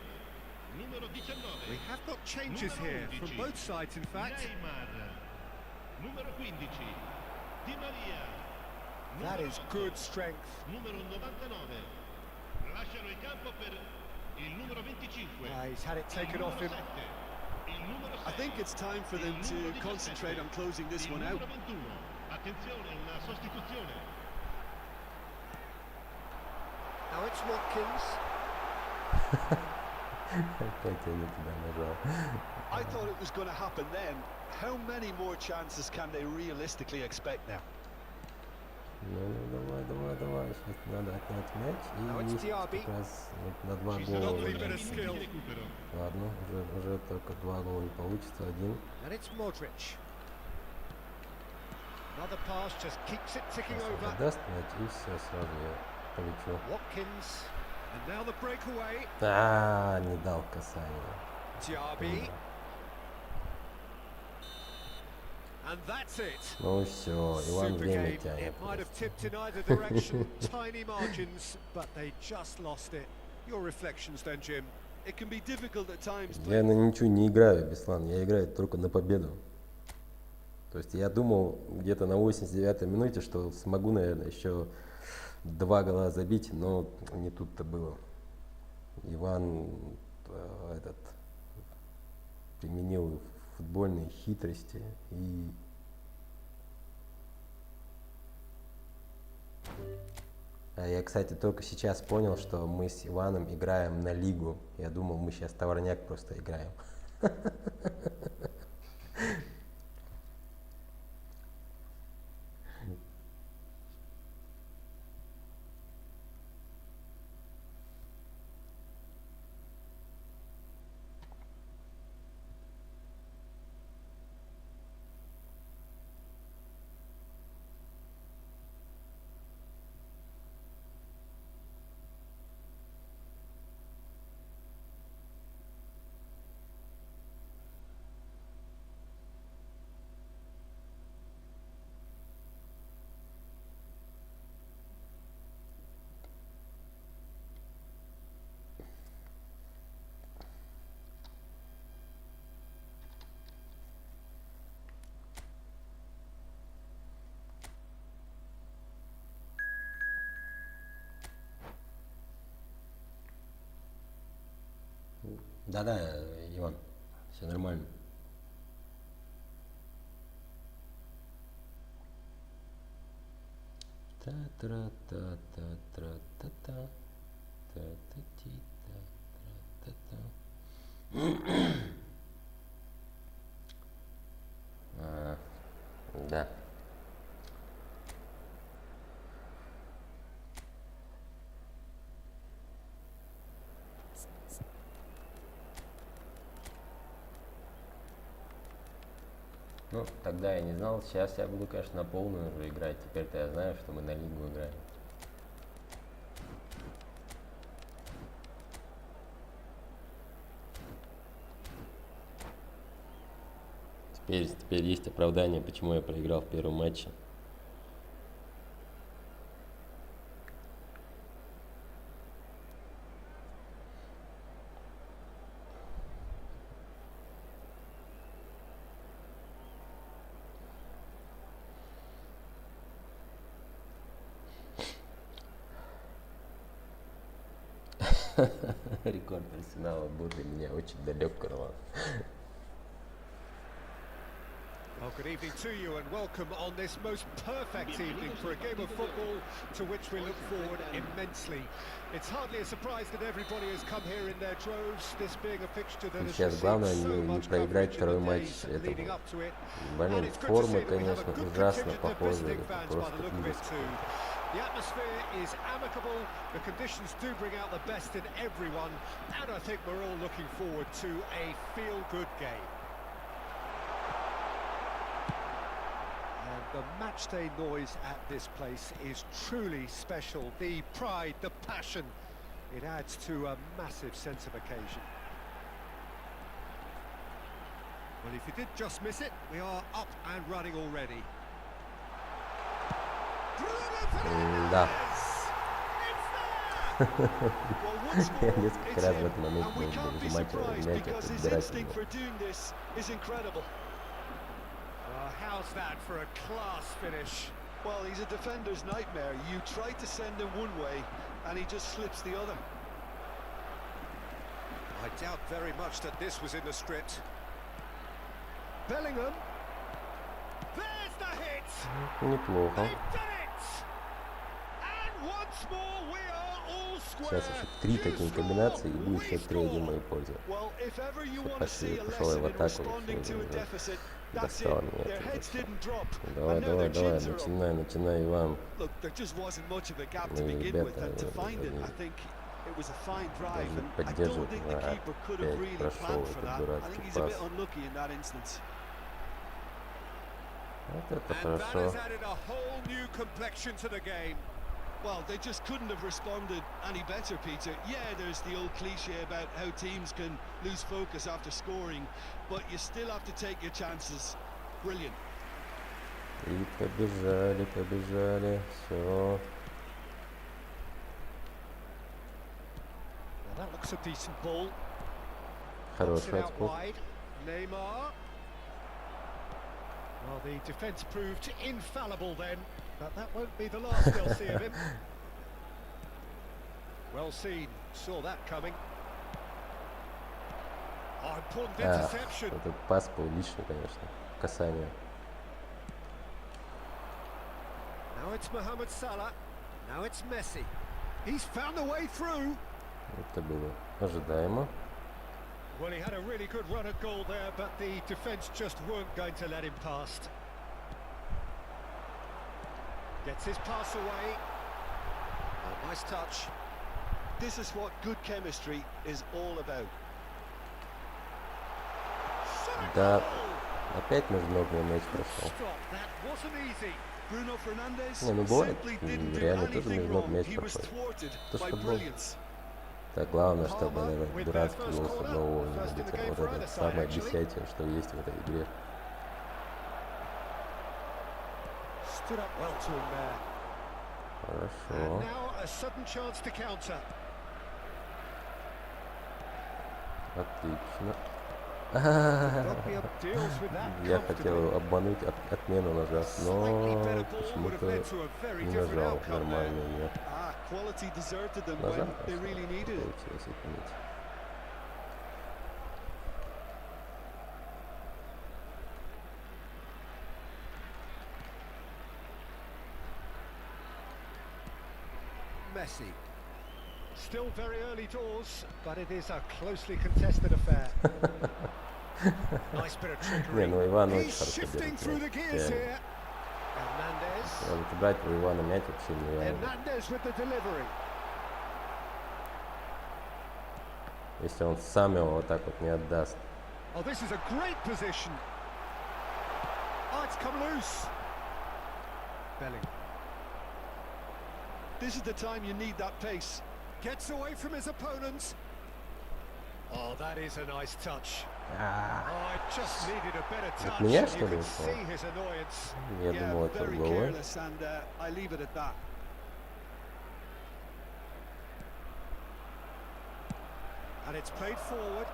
Numero 19. We have got changes here from both sides, in fact. Neymar. Numero 15. Di Maria. That is good strength. Numero 99. Lasciano il campo per il numero 25. He's had it taken off him. I think it's time for them to concentrate on closing this one out. Attenzione, una sostituzione. Now it's Watkins. Опять я не туда нажал. I thought it was going to happen then. How many more chances can they realistically expect now? Ну, давай. Сейчас надо отнять Now мяч it's и Diaby. как раз вот на 2 гола. Lovely bit of skill. Ладно, уже только 2 гола не получится, 1. And it's Modric. Another pass just keeps it ticking over. Даст мяч и все, сразу я полечу. Watkins. And now the breakaway. Не дал касание. Diaby. And that's it. Ну все, Иван Super время game. тянет. It might have tipped in either direction. Tiny margins, but they just lost it. Your reflections then, Jim? It can be difficult at times. Я на ничего не играю, Беслан, я играю только на победу. То есть я думал где-то на 89-й минуте, что смогу, наверное, еще 2 гола забить, но не тут-то было. Иван применил футбольные хитрости и я, кстати, только сейчас понял, что мы с Иваном играем на лигу. Я думал, мы сейчас товарняк просто играем. Да-да, Иван, все нормально. Та-тра-та-та-тра-та-та. Та-та-ти-та-тра-та-та. Да. Ну, тогда я не знал, сейчас я буду, конечно, на полную уже играть. Теперь-то я знаю, что мы на лигу играем. Теперь есть оправдание, почему я проиграл в первом матче. Рекорд Арсенала был для меня очень далек, Карлан. Well, Good evening to you and welcome on this most perfect evening for a game of football to which we look forward immensely. It's hardly a surprise that everybody has come here in their droves, this being a fixture that has Сейчас главное received so не much проиграть coverage in второй the матч days этому. leading up to it. Блин, And it's good to форма, see that we have a конечно, good ужасно contingent of похожа. visiting Это fans by просто the look of it ужас. too. The atmosphere is amicable, the conditions do bring out the best in everyone, and I think we're all looking forward to a feel-good game. And the matchday noise at this place is truly special. The pride, the passion, it adds to a massive sense of occasion. Well, if you did just miss it, we are up and running already. Да. Я несколько раз в этот момент был нажимать мяч, отбирать его. How's that for a class finish? Well, he's a defender's nightmare. You try to send him one way, and he just slips the other. I doubt very much that this was in the script. Bellingham. There's the hit. Неплохо. They've done it. And once more we are all square. Сейчас еще 3 такие комбинации, и будет счет 3-1 в мою пользу. Well, if ever you want to Пошел see a я lesson в in атаку. responding to a deficit, that's Достал it. меня Their отсюда. heads didn't drop. Давай, And now давай, their давай, chins are up. начинай, Иван. Look, there just wasn't much of a gap to Ну и begin with, ребята, and to find it, I think it was a fine drive, должны and I don't поддерживать. think the keeper could have Опять really прошел planned for этот that. I дурацкий think he's a bit пас. unlucky in that instance. Вот это And that хорошо. has added a whole new complexion to the game. Well, they just couldn't have responded any better, Peter. Yeah, there's the old cliche about how teams can lose focus after scoring, but you still have to take your chances. Brilliant. И побежали, все. Well, that looks a decent ball. Хороший Knocks it out отскок. wide. Neymar. Well, the defence proved infallible then, but that won't be the last they'll see of him. Well seen, saw that coming. Oh, important interception. Этот пас был лишний, конечно. Касание. Now it's Mohamed Salah. Now it's Messi. He's found a way through. Это было ожидаемо. Well, he had a really good run at goal there, but the defence just weren't going to let him past. Gets his pass away. Oh, nice touch. This is what good chemistry is all about. Да, опять между ног мне мяч прошел. Stop, that wasn't easy. Bruno Fernandes Не, ну бывает, simply didn't do реально тоже anything между ног wrong. мяч He was проходит. thwarted Это ж by футбол. brilliance. Так, главное, чтобы Palmer этот with дурацкий their first гол с corner. одного не First in the залетел. game Вот for это either side, самое actually. бесячее, что есть в этой игре. Stood up well to him there. And Хорошо. now a sudden chance to counter. Отлично. Rugby deals with that Я comfortably. хотел обмануть, отмену нажать, Slightly но better ball would have почему-то led to a very не different нажал outcome there. нормально. Нет. Ah, quality deserted them Нажал, when they really needed it. получилось отменить. Messi. Still very early doors, but it is a closely contested affair. Nice bit of Не, trickery. ну Иван очень He's хорошо shifting держит through the мяч. gears Реально. here. Hernandez. Вот брать у Ивана мяч вообще нереально. Hernandez with the delivery. Если он сам его вот так вот не отдаст. Oh, this is a great position. Oh, it's come loose. Bellingham. This is the time you need that pace. Gets away from his opponents. Oh, that is a nice touch. А, Oh, it just needed a better touch. меня, and что you ли, can ушел? see his annoyance. Я Yeah, думал, это very угловой. careless, and I leave it at that. And it's played forward.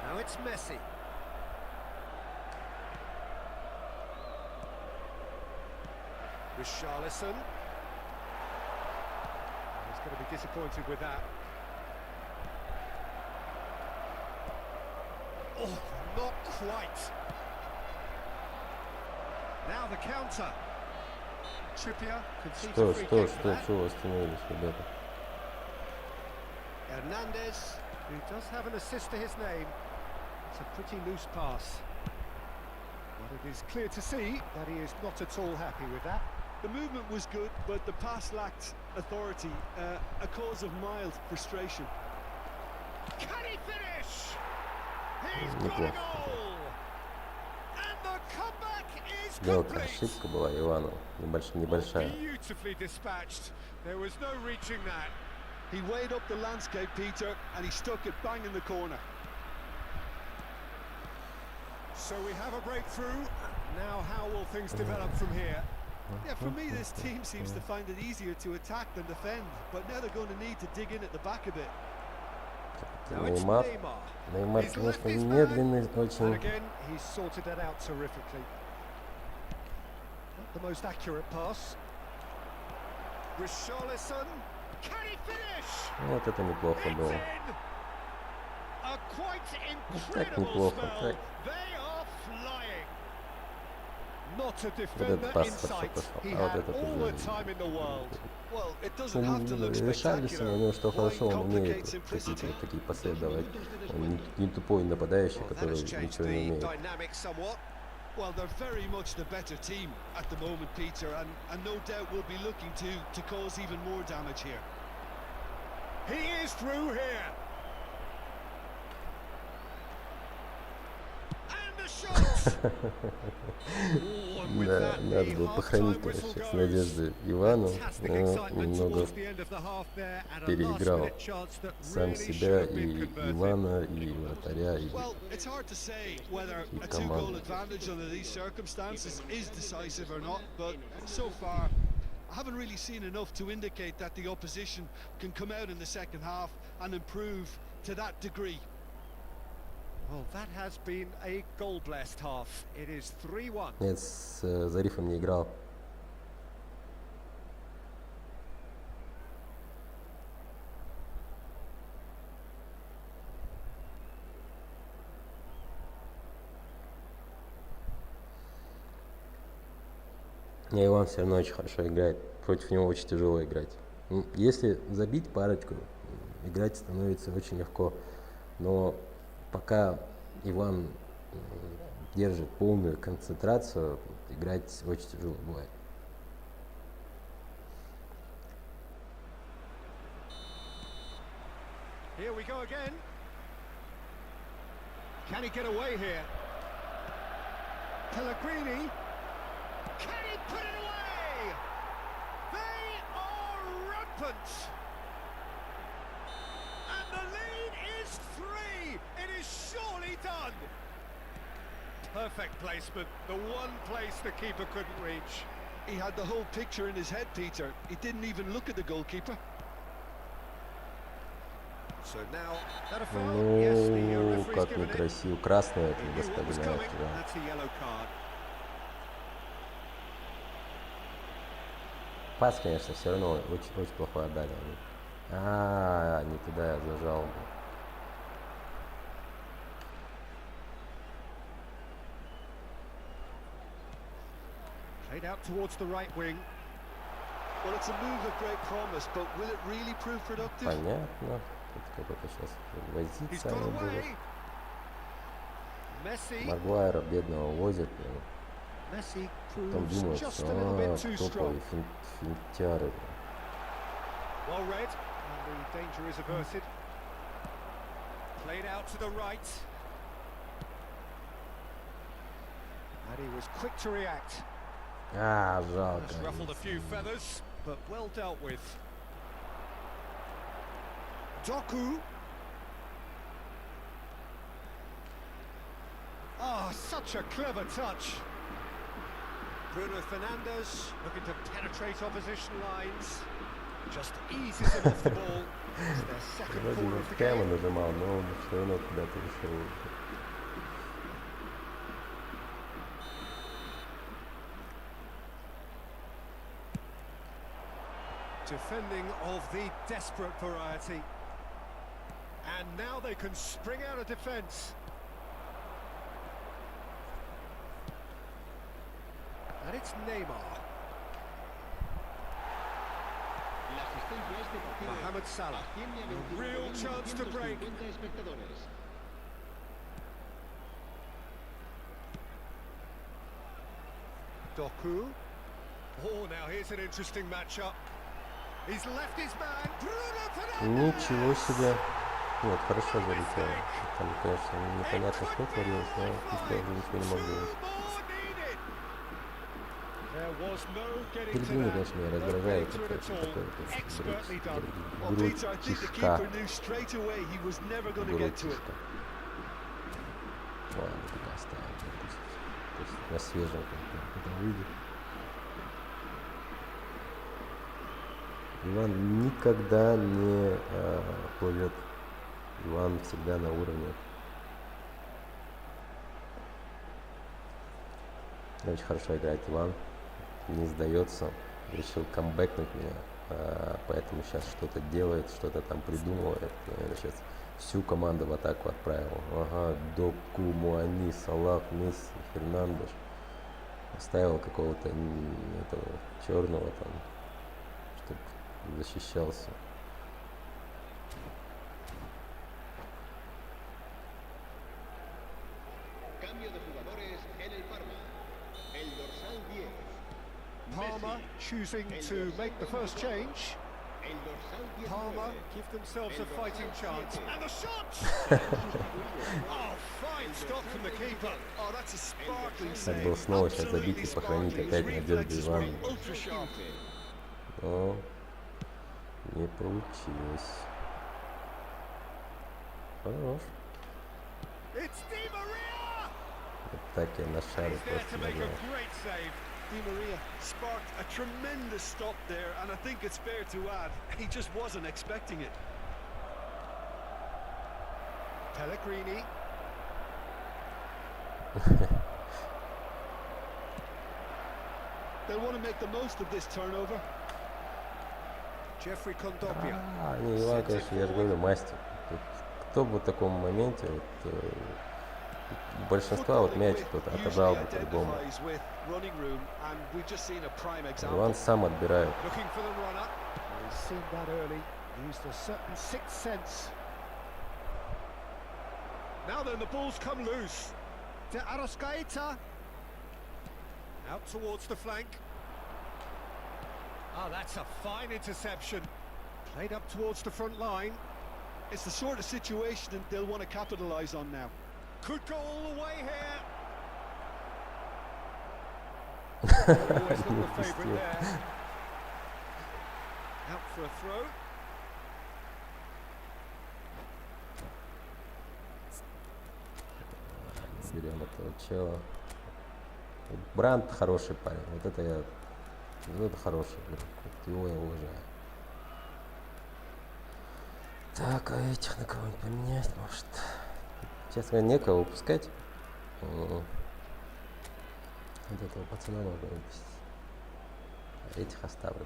Now it's Messi. Richarlison. He's going to be disappointed with that. Oh, not quite. Now the counter. Trippier concedes a Что, free что, kick for что, that. чего остановились, ребята? Hernandez, who does have an assist to his name. It's a pretty loose pass. But it is clear to see that he is not at all happy with that. The movement was good, but the pass lacked authority, a cause of mild frustration. Can he finish? He's got a Неплохо. goal! And the comeback is Мелкая complete! ошибка была Иванова, небольшая. Beautifully dispatched. There was no reaching that. He weighed up the landscape, Peter, and he stuck it bang in the corner. So we have a breakthrough. Now how will things develop from here? Yeah, for me, this team seems to find it easier to attack than defend, but now they're going to need to dig in at the back a bit. Now it's Неймар. Neymar. Неймар, He's конечно, left his медленный And очень. again, he's sorted that out terrifically. Not the most accurate pass. Richarlison. Can he finish? Вот это неплохо It's было. in! A quite так incredible неплохо, spell. так. They are flying. Not a Вот defender этот пас in хорошо sight. пошел. He А вот had этот all the уже... time in the world. Well, it doesn't have to look Ришарлисон, у него что spectacular. хорошо, он Why умеет complicate simplicity? такие пасы отдавать. Он не тупой нападающий, Well, that который has changed ничего не the умеет. dynamic somewhat. Well, they're very much the better team at the moment, Peter, and no doubt will be looking to cause even more damage here. He is through here. And the shot. Oh, and with Да, that, надо the было half-time похоронить, whistle конечно, с goes. надеждой Ивану, Fantastic но excitement немного towards the end of the half there, and a переиграл last-minute chance that сам really себя should have и been converted. Ивана, и вратаря, и Well, it's hard to say whether a come two-goal on. advantage under these circumstances is decisive or not, but so far I haven't really seen enough to indicate that the opposition can come out in the second half and improve to that degree. Well, that has been a goal-blessed half. It is 3-1. Нет, с Зарифом не играл. Не, Иван все равно очень хорошо играет. Против него очень тяжело играть. Ну, если забить парочку, играть становится очень легко. Но пока Иван держит полную концентрацию, играть очень тяжело бывает. Here we go again. Can he get away here? Pellegrini. Can he put it away? They are rampant. And the lead is 3. It is surely done. Perfect placement. The one place the keeper couldn't reach. He had the whole picture in his head, Peter. He didn't even look at the goalkeeper. So now, that a foul? Yes, the Ну, referee's как given it. некрасиво. Красная это He knew what was господин coming. да. That's a yellow card. Пас, конечно, все равно очень плохо отдали. Не туда я зажал. Played out towards the right wing. Well, it's a move of great promise, but will it really prove productive? Понятно. Тут какой-то сейчас He's возиться got надо было. away. Messi. Магуайра бедного возят. Messi Потом proves думают, just что a little bit too strong. топовые финтяры. Well read, and the danger is averted. Played out to the right. And he was quick to react. Жалко. Has ruffled a few feathers, but well dealt with. Doku. Such a clever touch. Bruno Fernandes looking to penetrate opposition lines. Just eases him off the ball. It's their second Вроде corner бы of the прямо game. нажимал, но он все равно куда-то ушел. Defending of the desperate variety. And now they can spring out of defence. And And it's Neymar. Mohamed Salah. Real chance to break. Doku. Oh, now here's an interesting matchup. He's left his man. Ничего себе. Нет, хорошо залетело. Там, конечно, непонятно, что творилось, но тут я уже ничего не мог делать. Перед ними, конечно, меня раздражает такой грудь-тишка. Грудь-тишка. Ладно, пока оставим. Пусть на свежем это выйдет. Иван никогда не плывет. Иван всегда на уровне. Очень хорошо играет Иван. Не сдается. Решил камбэкнуть меня. Поэтому сейчас что-то делает, что-то там придумывает. Наверное, сейчас всю команду в атаку отправил. Ага, Доку, Муани, Салах, Месси, Фернандеш. Оставил какого-то этого черного там, чтобы защищался. Palmer choosing to make the first change. Palmer give themselves a fighting chance. And the shot! Oh, fine stop from the keeper. Oh, that's a sparkling save. Надо было снова сейчас забить и похоронить опять надежду Ивана. Но не получилось. Хорош. Вот так я на шаре просто набрал. Di Maria sparked a tremendous stop there, and I think it's fair to add, he just wasn't expecting it. Pellegrini. They'll want to make the most of this turnover. Jeffrey Kondogbia. Не, Иван, конечно, я же говорю, мастер. Тут, кто бы в таком моменте, вот, большинства вот мяч кто-то отобрал бы по-любому. Иван сам отбирает. Now then, the ball's come loose. De Arrascaeta. Out towards the flank. Oh, that's a fine interception. Played up towards the front line. It's the sort of situation they'll want to capitalise on now. Could go all the way here. Always look the favourite there. Out for a throw. Берем этого чела. Бранд хороший парень. Вот это я... Вот это хороший. Вот его я уважаю. Так, а этих на кого-нибудь поменять, может? Честно говоря, некого выпускать. Вот этого пацана можно выпустить. А этих оставлю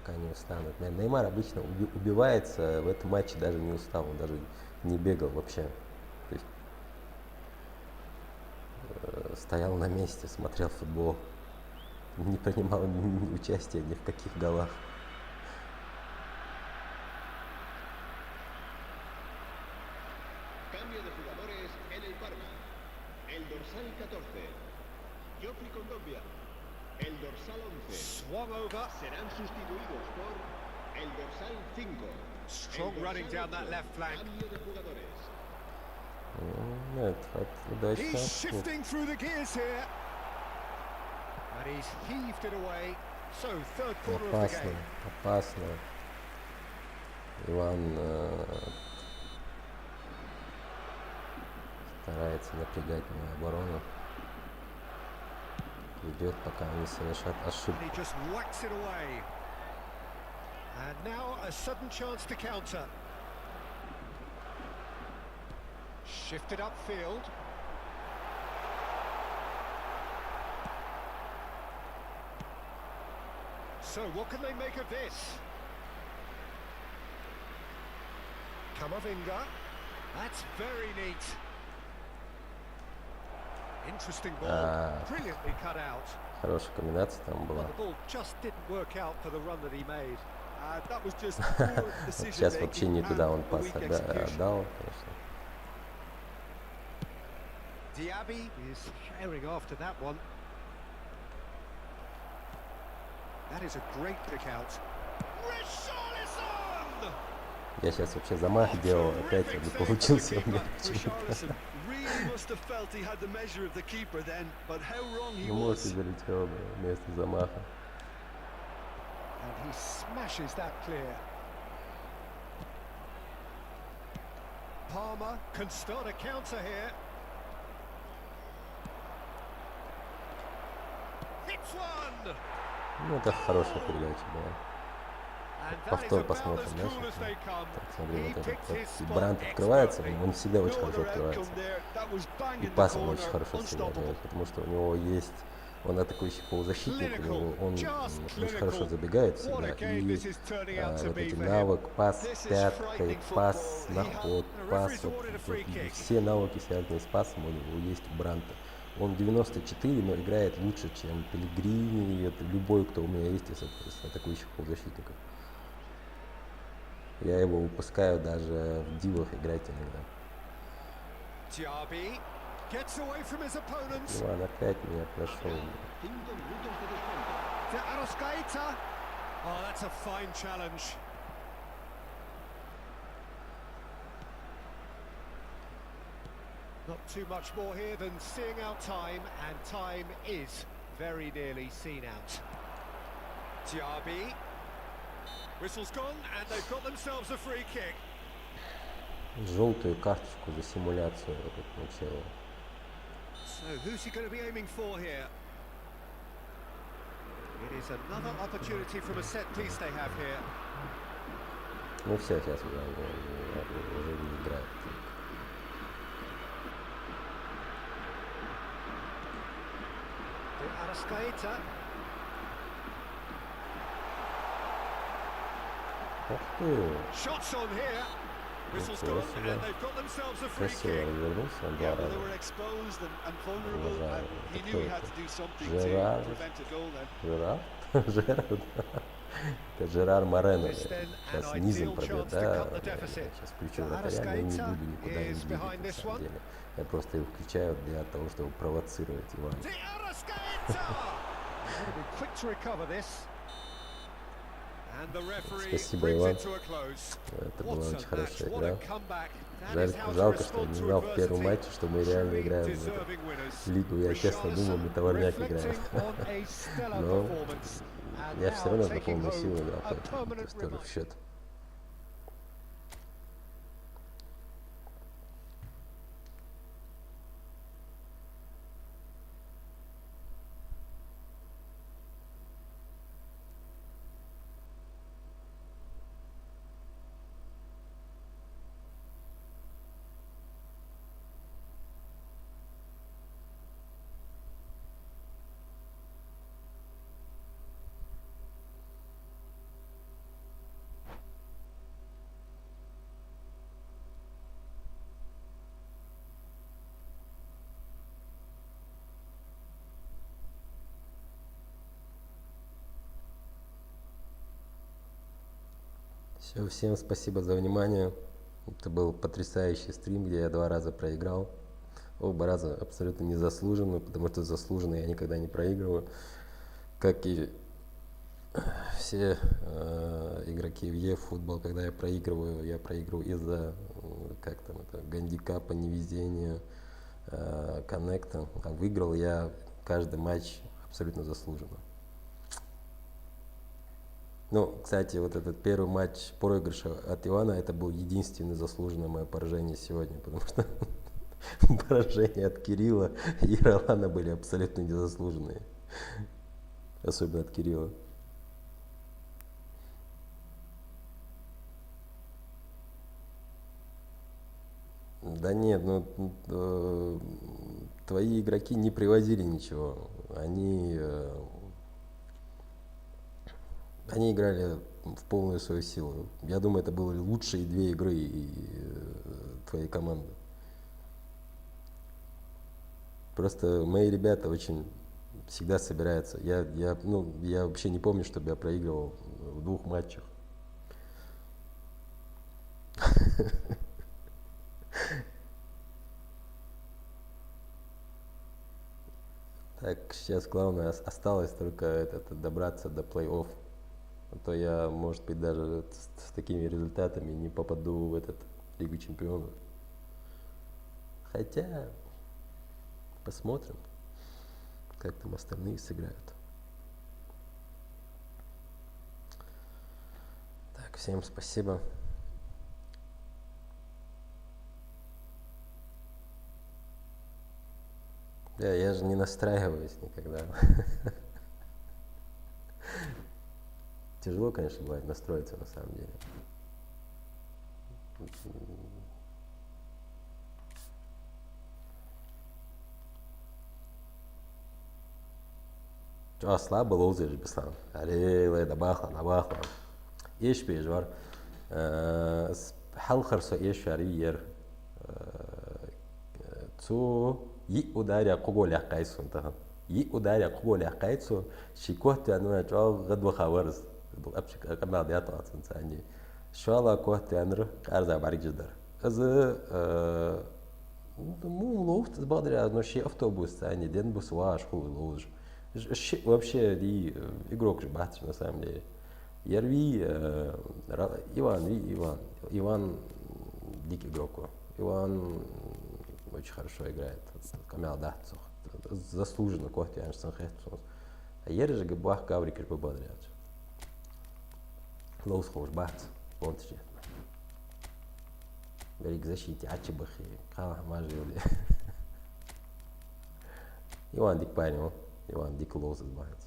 пока не устанут. Неймар обычно убивается в этом матче, даже не устал, он даже не бегал вообще. То есть стоял на месте, смотрел футбол, не принимал участия ни в каких голах. Swung over. Serán sustituidos por el dorsal 5. Strong running down that left flank. Cambio de jugadores. Нет, удачно. He's shifting through the gears here. And he's heaved it away. So, third quarter of the game. Опасно. Иван старается напрягать мою оборону. Идет, пока они совершат ошибку. He just whacks it away. And now a sudden chance to counter. Shifted upfield. So what can they make of this? Camavinga. That's very neat. Interesting ball. Brilliantly cut out. Хорошая комбинация там была. Well, the ball just didn't work out for the run that he made. That was just poor decision Сейчас вообще making не туда and он a пас weak execution. отдал, конечно. Diaby is sharing after that one. That is a great pick out. Richarlison! Я сейчас вообще замах делал, опять не получился у меня почему-то. Richarlison really must have felt he had the measure of the keeper then, but how wrong he Ну, может, и was. залетел бы вместо замаха. And he smashes that clear. Palmer can start a counter here. Hits one! Ну, это хорошая передача была. And that is Повтор about посмотрим, as да? cool as they come. Так, смотри, He вот этот picked вот. his И spot Бранд открывается, expertly. он всегда очень No хорошо other outcome открывается. there. That was bang И in the пасом очень corner, хорошо всегда unstoppable. играет, потому что у него есть, он атакующий полузащитник, у него он Just очень хорошо clinical. забегает What всегда. a game И this is turning out to вот be эти for him. навык, пас This is пяткой, frightening пас football. на He ход, The пас, referee's вот, awarded a free kick. все навыки, связанные с пасом, у него есть у Бранта. Он 94, но играет лучше, чем Пелегрини, и это любой, кто у меня есть из атакующих полузащитников. Я его выпускаю даже в дивах играть иногда. Diaby gets away from his opponent. Иван опять меня прошел. To Arrascaeta. Oh, that's a fine challenge. Not too much more here than seeing out time, and time is very nearly seen out. Diaby. Whistle's gone, and they've got themselves a free kick. Желтую карточку за симуляцию вот это получил. So who's he going to be aiming for here? It is another opportunity from a set piece they have here. Ну все, сейчас уже не играет. To Arrascaeta. Ух ты! Shots on here. Whistle's Ничего gone, себе. and they've got themselves a free Красиво kick. развернулся он Yeah, два well, they раза. were exposed and vulnerable, Уважаю. and he Это knew кто he had это? to do something Жерар? to prevent a goal then. Жерар? Жерар? Это Жерар Морено. This then an Сейчас низом ideal пробьет, chance to да? cut the deficit. Сейчас включу To вратаря, но не Arrascaeta буду никуда не is двигать behind на this самом one. деле. Я просто его включаю для того, чтобы провоцировать Ивана. To Arrascaeta! Would have been quick to recover this. And the referee Спасибо, brings Иван. it to a close. Это была What очень a match, хорошая what игра. a comeback. That is how to Жалко, что я respond не to знал в первом adversity. матче, что мы реально Truly играем в deserving winners. лигу. Я честно думал, мы товарняк играем. Reflecting on a stellar Но performance. And я все now равно на taking полную home силу играл, a поэтому permanent это тоже в reminder. счет. Все, всем спасибо за внимание. Это был потрясающий стрим, где я 2 раза проиграл. Оба раза абсолютно незаслуженно, потому что заслуженно я никогда не проигрываю. Как и все игроки в eFootball, когда я проигрываю из-за как там это, гандикапа, невезения, коннекта. А выиграл я каждый матч абсолютно заслуженно. Ну, кстати, вот этот первый матч проигрыша от Ивана, это был единственное заслуженное мое поражение сегодня, потому что поражения от Кирилла и Ролана были абсолютно незаслуженные. Особенно от Кирилла. Да нет, ну твои игроки не привозили ничего. Они играли в полную свою силу. Я думаю, это были лучшие 2 игры твоей команды. Просто мои ребята очень всегда собирается. Я вообще не помню, чтобы я проигрывал в 2 матчах. Так, сейчас главное осталось только добраться до плей-офф. А то я, может быть, даже с такими результатами не попаду в Лигу Чемпионов. Хотя, посмотрим, как там остальные сыграют. Так, всем спасибо. Да, я же не настраиваюсь никогда. Тяжело, конечно, бывает настроиться на самом деле. Слабо лозаешь, Беслан. Алей, набахла. ايش بيجوار حل خرصة ايش عرير تو ударя قبول قايسون تها ударя قبول قايسون شيكوت أنو غد وخاورز أبشك كما ضيعت أصلا شو الله كوت أنر أرزع بعرق جدر إذا مو لوفت بقدر أنو شيء أفتوبوس ثاني دين بسواش هو لوج الشيء вообще دي игрок же бахтиш на самом деле. Ярви, Иван дикий игрок. Иван очень хорошо играет. Камел дахцох. Заслуженно kohti ainult on tehtud. Järgi gebach Gavrikir пободряд. Лоусхош бахт, понтче. Берег защите, ачибахи, кала мажили. Иван дик парень, Иван дик лоусес бахт.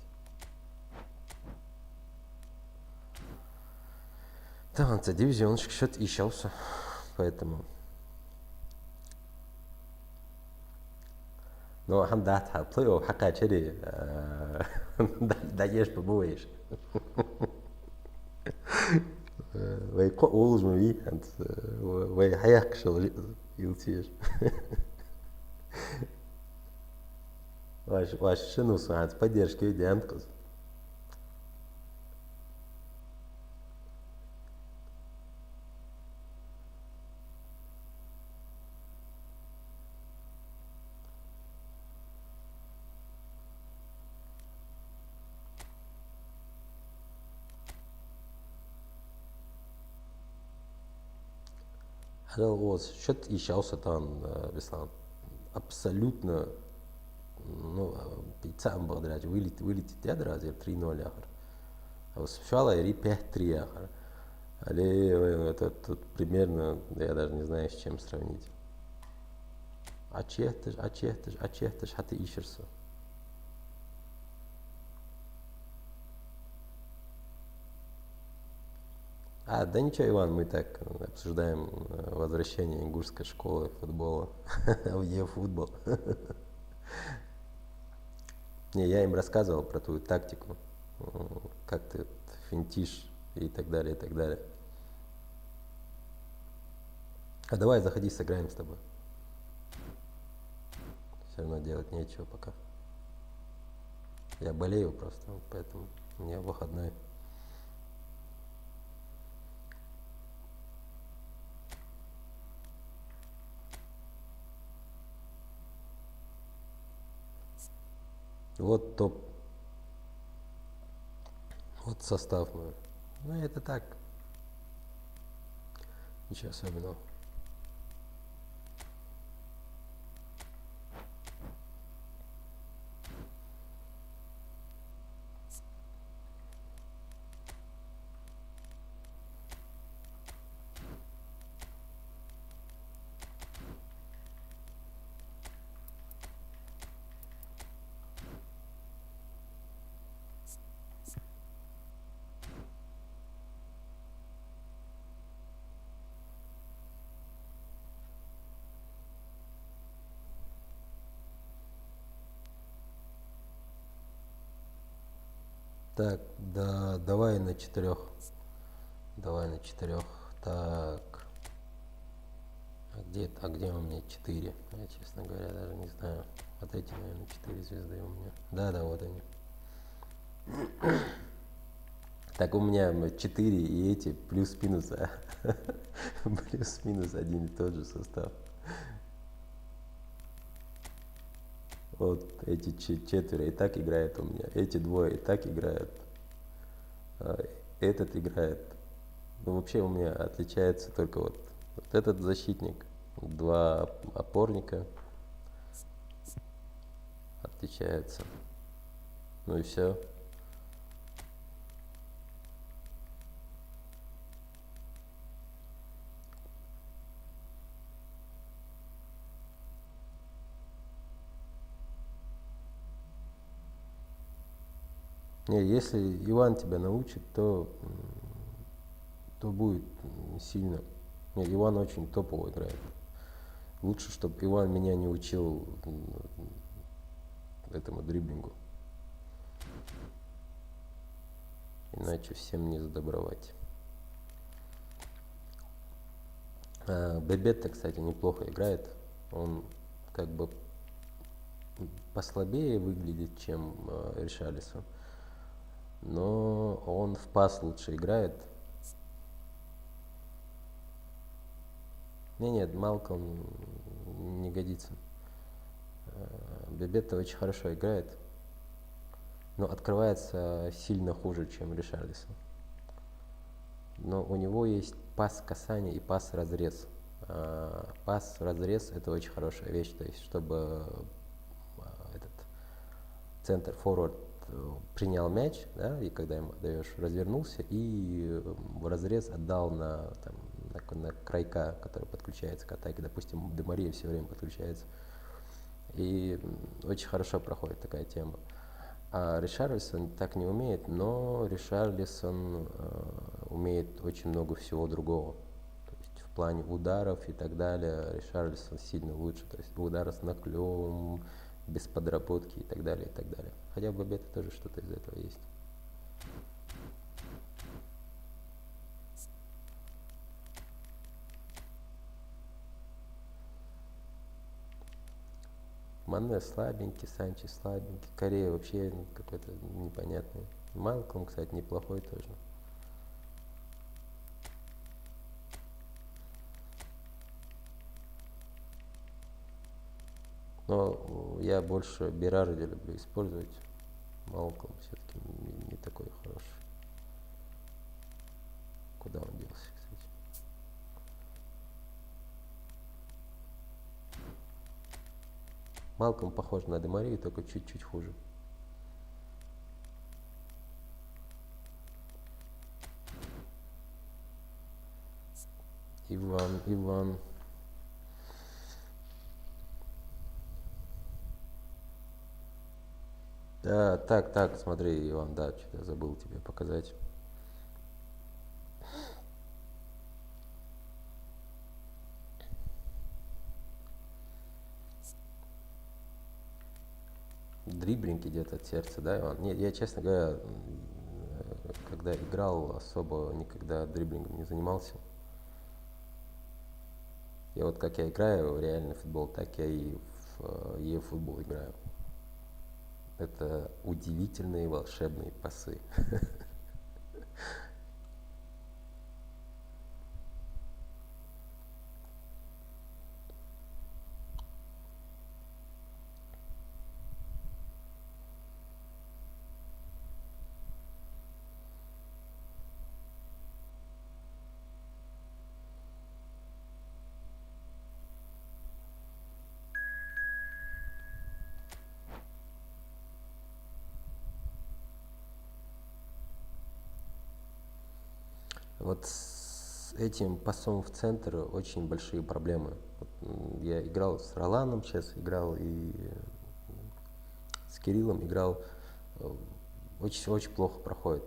Там дивизиончик что-то ищался, поэтому. Но хамдат плей-офф حقا شري دايش ببويش ويقول أولج مبي أنت ويحيق شو يلتيش واش شنو صنعت поддержки دي أنقذ Счет ищался там, Беслан. Абсолютно, пиццам благодаря вылетит ядра, 3-0 ахар. А вот сначала и 5-3 ахар. Але это тут примерно, я даже не знаю, с чем сравнить. Ачехтыш, хаты ищешься. Да ничего, Иван, мы так обсуждаем возвращение ингушской школы футбола в eFootball. Не, я им рассказывал про твою тактику, как ты финтишь и так далее, и так далее. А давай, заходи, сыграем с тобой. Все равно делать нечего пока. Я болею просто, поэтому у меня выходной. Вот топ. Вот состав мой. Ну, это так. Ничего особенного. Так, да, давай на 4. Давай на 4. Так. А где у меня 4? Я, честно говоря, даже не знаю. Вот эти, наверное, 4 звезды у меня. Да, вот они. Так у меня 4 и эти плюс-минус, плюс-минус один и тот же состав. Вот эти четверо и так играют у меня, эти двое и так играют, этот играет. Ну, вообще у меня отличается только вот этот защитник, два опорника отличаются. Ну и все. Не, если Иван тебя научит, то будет сильно. Не, Иван очень топово играет. Лучше, чтобы Иван меня не учил этому дриблингу. Иначе всем не задобровать. Бебетта, кстати, неплохо играет. Он как бы послабее выглядит, чем Ришарлисон. Но он в пас лучше играет. Нет, Малком не годится. Бебетта очень хорошо играет, но открывается сильно хуже, чем Ришарлисон. Но у него есть пас касания и пас разрез. Пас разрез это очень хорошая вещь, то есть чтобы этот центр форвард принял мяч, да, и когда ему даешь, развернулся и в разрез отдал на крайка, который подключается к атаке. Допустим, Де Мария все время подключается. И очень хорошо проходит такая тема. А Ришарлисон так не умеет, но Ришарлисон умеет очень много всего другого. То есть в плане ударов и так далее Ришарлисон сильно лучше. То есть удары с наклем, без подработки и так далее, и так далее. Хотя в Бебетте тоже что-то из этого есть. Мане слабенький, Санчес слабенький, Корея вообще какой-то непонятный. Малком, кстати, неплохой тоже. Но я больше Берарди люблю использовать. Малком все-таки не такой хороший. Куда он делся, кстати? Малком похож на Де Марию, только чуть-чуть хуже. Иван. Да, так, смотри, Иван, да, что-то я забыл тебе показать. Дриблинг идет от сердца, да, Иван? Нет, я, честно говоря, когда играл, особо никогда дриблингом не занимался. Я вот как я играю в реальный футбол, так я и в eFootball играю. Это удивительные волшебные пасы. Вот с этим пасом в центр очень большие проблемы. Вот, я играл с Роланом, сейчас играл и с Кириллом играл. Очень плохо проходит.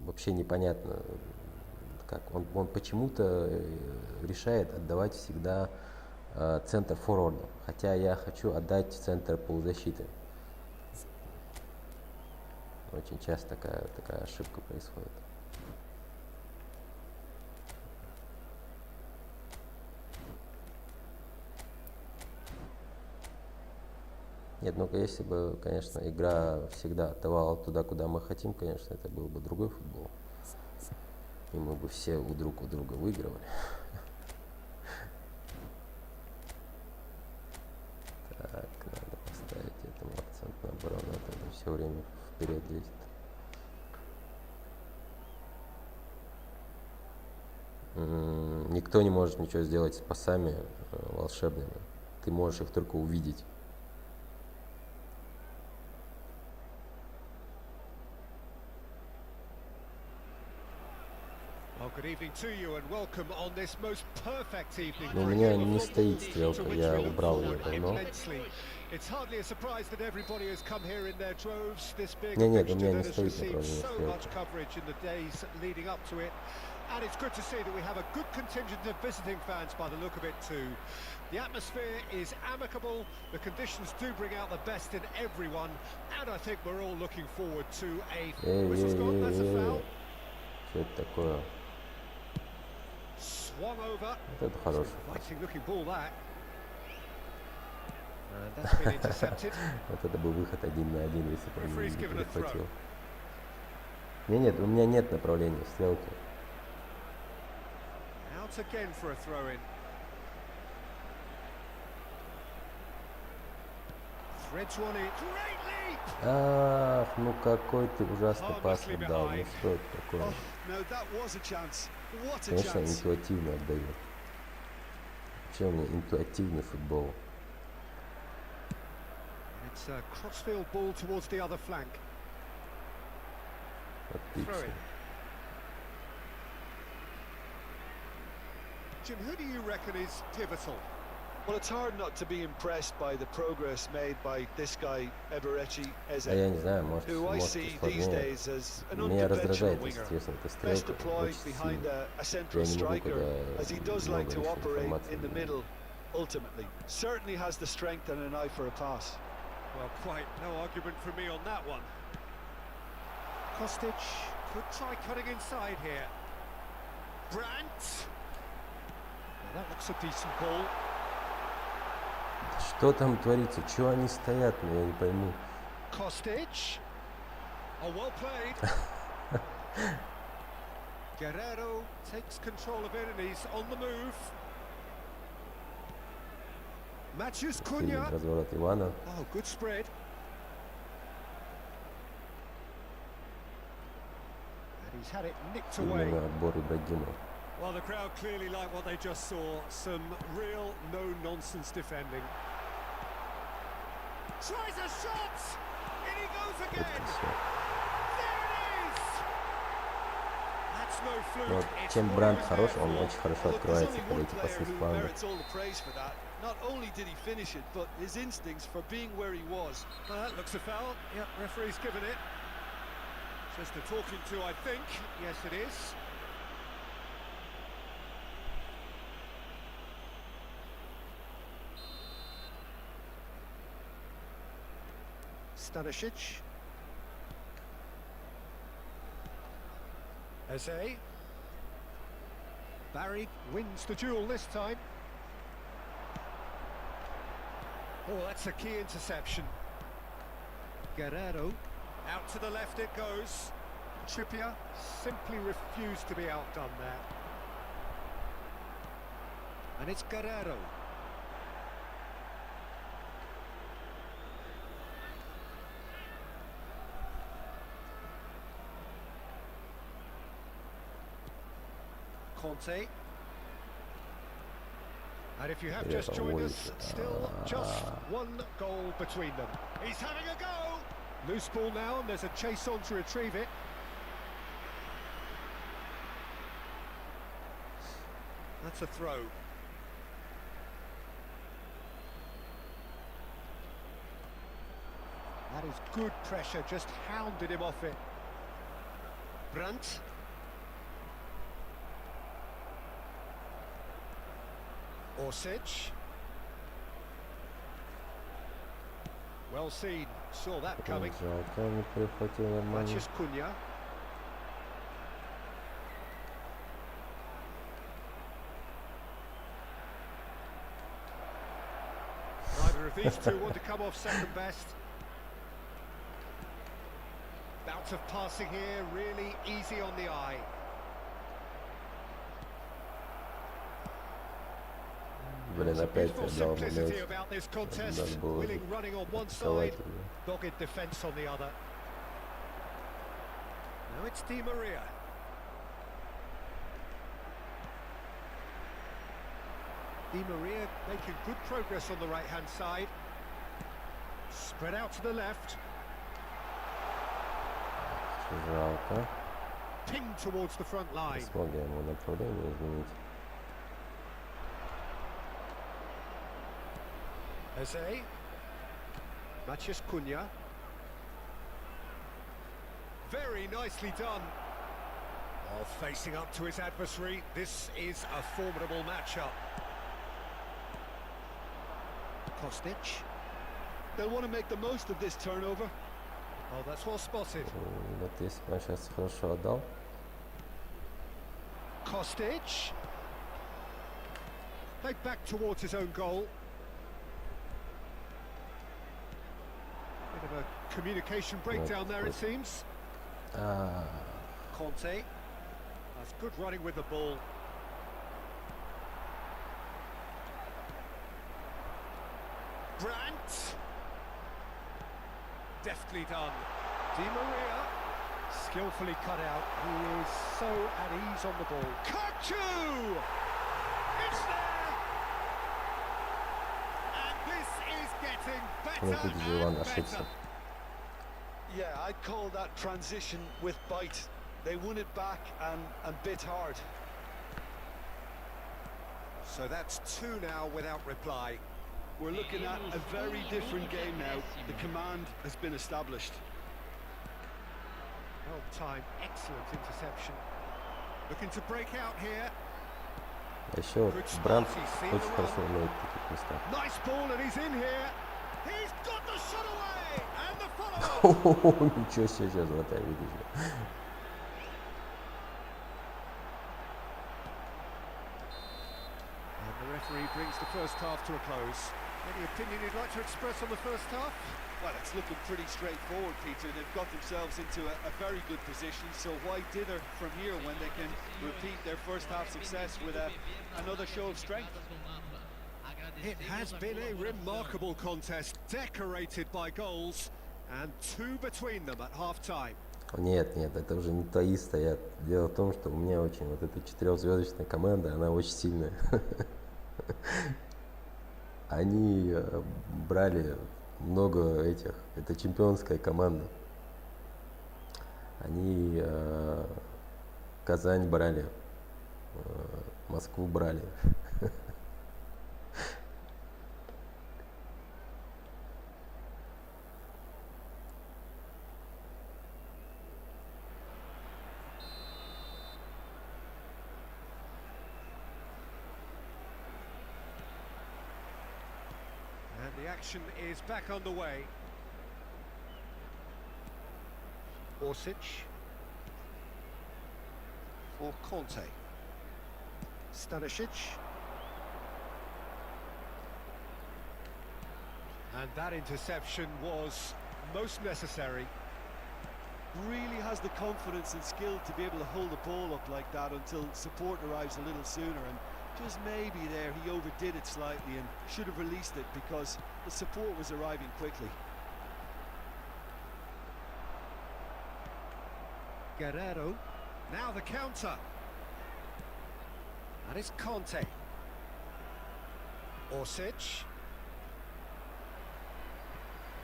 Вообще непонятно, как он почему-то решает отдавать всегда центр форварда, хотя я хочу отдать центр полузащиты. Очень часто такая ошибка происходит. Нет, ну если бы, конечно, игра всегда отдавала туда, куда мы хотим, конечно, это был бы другой футбол. И мы бы все друг у друга выигрывали. Так, надо поставить этому акцент на оборону, это все время вперед лезет. Никто не может ничего сделать с пасами волшебными. Ты можешь их только увидеть. Но у меня не стоит стрелка, я убрал ее давно. Нет, у меня не стоит направление стрелки. And it's good to see that we have a good contingent of visiting fans by the look of it too. The atmosphere is amicable, the conditions do bring out the best in everyone, and I think we're all looking forward to a... Whistle's gone, that's a foul. Что это такое? Swung over. Вот это хороший. Fighting looking ball that. And that's been intercepted. Вот это был выход 1 на 1, если бы он не перехватил. Нет, у меня нет направления стрелки. Again for a throw-in. Threads one in. Great leap! Ах, ну какой ты ужасный пас отдал. Ну что это такое? Конечно, интуитивно отдает. Вообще у меня интуитивный футбол. It's a crossfield ball towards the other flank. Отлично. Jim, who do you reckon is pivotal? Well, it's hard not to be impressed by the progress made by this guy, Eberechi Eze, who I see these days as an unconventional winger, best deployed behind a central striker, as he does like to operate in the middle, ultimately. Certainly has the strength and an eye for a pass. Well, quite no argument from me on that one. Kostic could try cutting inside here. Brandt. That looks a decent ball. Что там творится? Чего они стоят? Ну, я не пойму. Kostic. Oh, well played. Guerrero takes control of it and he's on the move. Matches Cunha. Разворот Ивана. Oh, good spread. And he's had it nicked away. Отбор Ибрагимова. Well, the crowd clearly like what they just saw. Some real no-nonsense defending. Tries a shot! In he goes again! There it is! That's no fluke. Вот чем Брандт хорош, он очень хорошо открывается под эти пасы с фланга. Not only did he finish it, but his instincts for being where he was. That looks a foul. Yep, referee's given it. Just a talking to, I think. Yes, it is. Stanisic. Eze. Barry wins the duel this time. Oh, that's a key interception. Guerrero. Out to the left it goes. Trippier simply refused to be outdone there. And it's Guerrero. Conte. And if you have just joined us, still just one goal between them. He's having a go! Loose ball now, and there's a chase on to retrieve it. That's a throw. That is good pressure, just hounded him off it. Brandt. Orsic. Well seen, saw that coming. Matches Cunha. Neither of These two want to come off second best. Bout of passing here, really easy on the eye. Блин, опять отдал мяч. Надо было атаковать уже. Dogged defence on the other. Now it's Di Maria. Di Maria making good progress on the right-hand side. Spread out to the left. Жалко. Ping towards the front line. Не смог я ему направление изменить. Eze. Maciej Cunha. Very nicely done. Oh, facing up to his adversary. This is a formidable matchup. Kostic. They'll want to make the most of this turnover. Oh, that's well spotted. Вот если бы он сейчас хорошо отдал. Kostic. Played back towards his own goal. Bit of a communication breakdown there, it seems. Conte. That's good running with the ball. Brandt. Deftly done. Di Maria. Skillfully cut out. He is so at ease on the ball. Kachu! It's there! And this is getting better and better. Yeah, I'd call that transition with bite. They won it back and bit hard. So that's two now without reply. We're looking at a very different game now. The command has been established. Well timed, excellent interception. Looking to break out here. Еще вот Брандт очень хорошо умеет в таких местах. Nice ball and he's in here. He's got the shot away and the follow-up. Ничего себе, сейчас золотая видишь. And the referee brings the first half to a close. Any opinion you'd like to express on the first half? Well, it's looking pretty straightforward, Peter. They've got themselves into a very good position, so why dither from here when they can repeat their first half success with another show of strength? It has been a remarkable contest, decorated by goals, and two between them at half-time. Нет, нет, это уже не твои стоят. Дело в том, что у меня очень вот эта четырехзвездочная команда, она очень сильная. Они брали много этих, это чемпионская команда. Они Казань брали, Москву брали. And the action is back underway. Orsic. For Conte. Stanisic. And that interception was most necessary. Really has the confidence and skill to be able to hold the ball up like that until support arrives a little sooner, and just maybe there he overdid it slightly and should have released it because the support was arriving quickly. Guerrero. Now the counter. That is Conte. Orsic.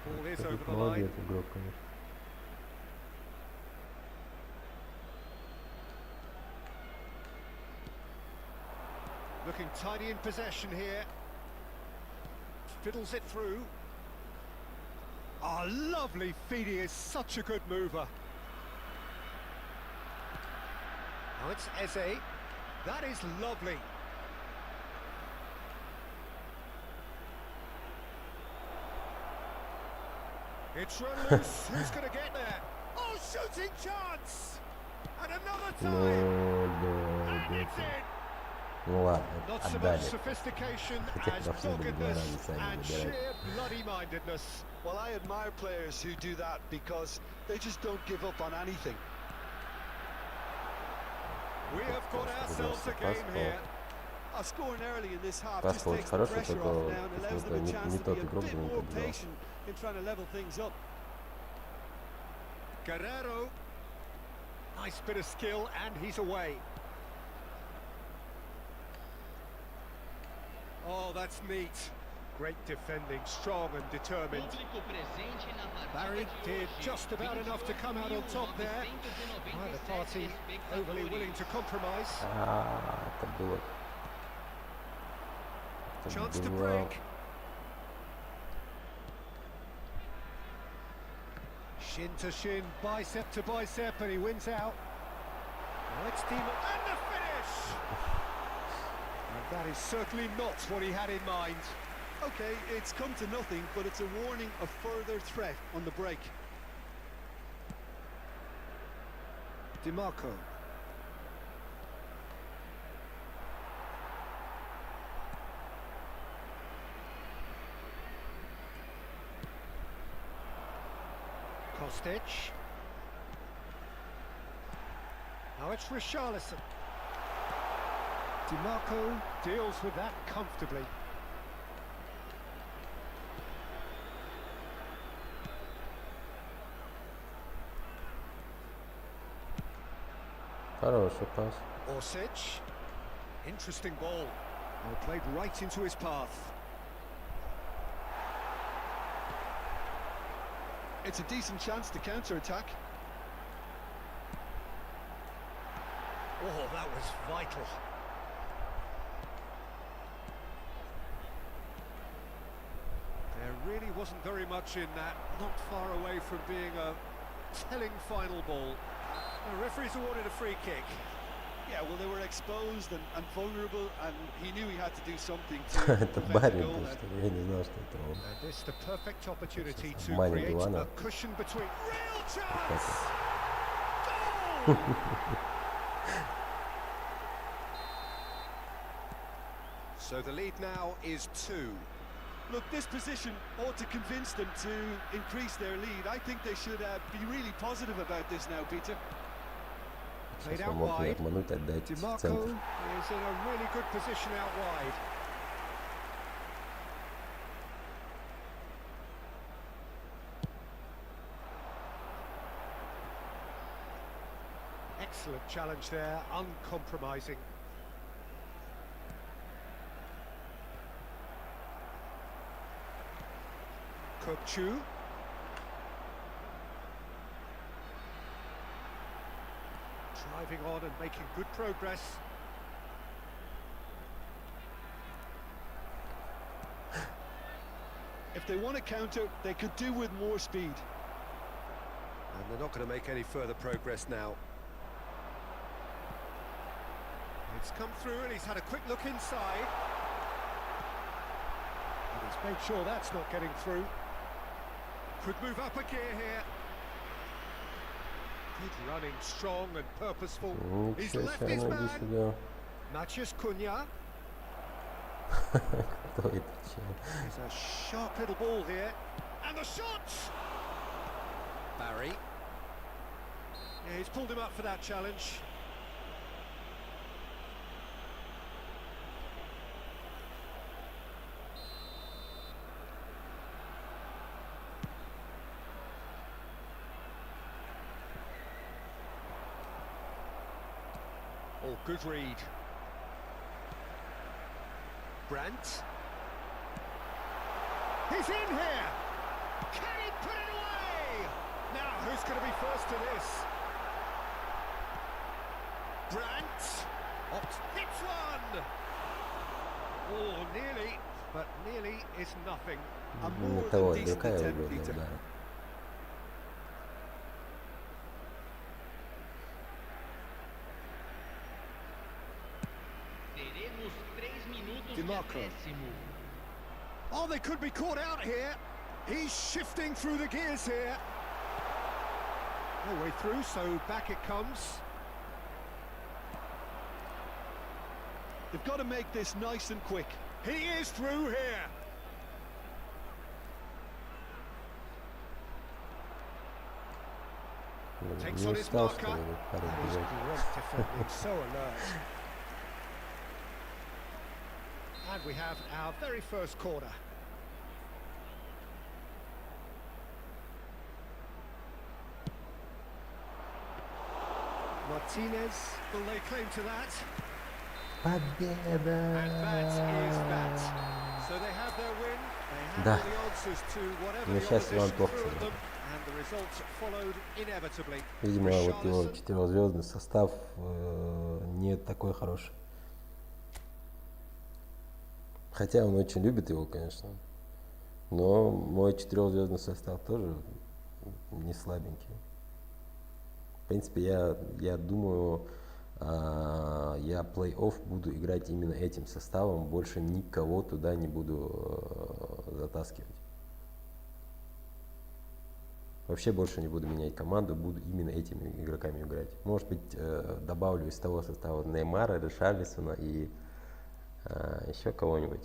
Ball is over the line. Молодец игрок, конечно. Looking tidy in possession here. Fiddles it through. Oh, lovely feed. He is such a good mover. Now it's Eze. That is lovely. It's run loose. Who's going to get there? Oh, shooting chance! And another time! And it's in! Ну ладно, Not so much отдали. sophistication Хотя as должны были 2 doggedness раза сами and выбирать. sheer bloody-mindedness. Well, I admire players who do that because they just don't give up on anything. We have got ourselves a game here. Scoring early in this half Пас just получил takes the хороший, pressure только off now and allows them a почему-то chance не to тот be a игрок bit за more них играл. patient in trying to level things up. Guerrero. Nice bit of skill, and he's away. Oh, that's neat. Great defending, strong and determined. Barry did just about enough to come out on top there. Neither party overly willing to compromise. Это было... Chance to break. Shin to shin, bicep to bicep, and he wins out. Now it's Demon, and the finish! And that is certainly not what he had in mind. Okay, it's come to nothing, but it's a warning of further threat on the break. DiMarco. Kostic. Now it's Richarlison. DiMarco deals with that comfortably. Хороший пас. Orsic. Interesting ball. Well, played right into his path. It's a decent chance to counter-attack. Oh, that was vital. There really wasn't very much in that, not far away from being a telling final ball. The referee's awarded a free kick. Yeah, well, they were exposed and vulnerable, and he knew he had to do something to Это prevent the Барри goal был, then. что ли? Я не знал, что это он. And this the perfect opportunity to Обманет create Ивана. a cushion between. Real chance! Goal! So the lead now is 2. Look, this position ought to convince them to increase their lead. I think they should be really positive about this now, Peter. Played Сейчас out он мог не wide. обмануть, отдать в DiMarco центр. is in a really good position out wide. Excellent challenge there, uncompromising. Kokchu. Driving on and making good progress. If they want to counter, they could do with more speed. And they're not going to make any further progress now. It's come through and he's had a quick look inside. And he's made sure that's not getting through. Could move up a gear here. Good running, strong and purposeful. He's Ничего left себе, his ну иди man. сюда. Maciej Cunha. Кто это? Че? There's a sharp little ball here. And the shot! Barry. Yeah, he's pulled him up for that challenge. Oh, good read. Brandt. He's in here! Can he put it away? Now, who's going to be first to this? Brandt. Hits one! Oh, nearly, but nearly is nothing. A Не more того than decent игрока я attempt, выбрал, Peter. да. DiMarco. Oh, they could be caught out here. He's shifting through the gears here. No way through, so back it comes. They've got to make this nice and quick. He is through here. Takes Не on his устал, marker. что ли, этот парень That is бежать? great defending, so alert. And we have our very first corner. Martinez, will they claim to that? Победа! And that is that. So they have their win, they have Да. all the answers to whatever Ну, the сейчас Иван opposition плохо threw at сыграл. them, and the result followed inevitably. Видимо, вот его Richarlison, четырехзвездный состав не такой хороший. Хотя он очень любит его, конечно. Но мой четырехзвездный состав тоже не слабенький. В принципе, я думаю, я плей-офф буду играть именно этим составом. Больше никого туда не буду затаскивать. Вообще больше не буду менять команду, буду именно этими игроками играть. Может быть, добавлю из того состава Неймара, Ришарлисона и еще кого-нибудь.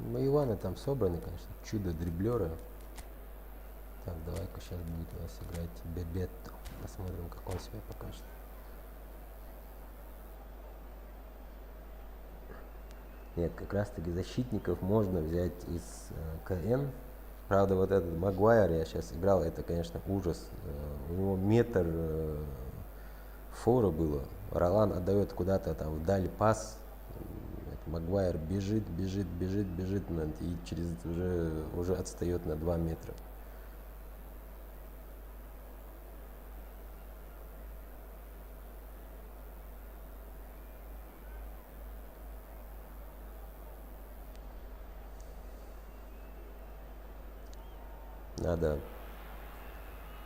Ну, Иваны там собраны, конечно, чудо-дриблеры. Так, давай-ка сейчас будет у нас играть Бебетто. Посмотрим, как он себя покажет. Нет, как раз-таки защитников можно взять из КН. Правда, вот этот Магуайр, я сейчас играл, это, конечно, ужас. У него метр фора было. Ролан отдает куда-то там вдаль пас. Магуайр бежит и через уже отстает на 2 метра. Надо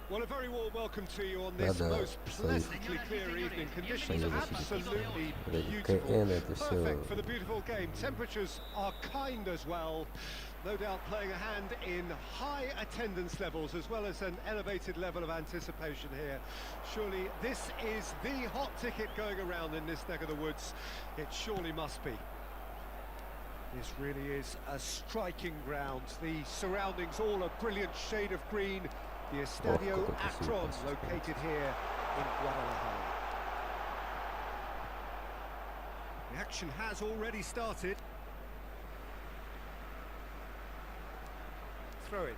well, a very warm welcome to you on this most pleasantly clear evening. Conditions absolutely beautiful, perfect for the beautiful game. Temperatures are kind as well. No doubt playing a hand in high attendance levels as well as an elevated level of anticipation here. Surely this is the hot ticket going around in this neck of the woods. It surely must be. This really is a striking ground. The surroundings all a brilliant shade of green. The Estadio Akron located here in Guadalajara. The action has already started. Throw in.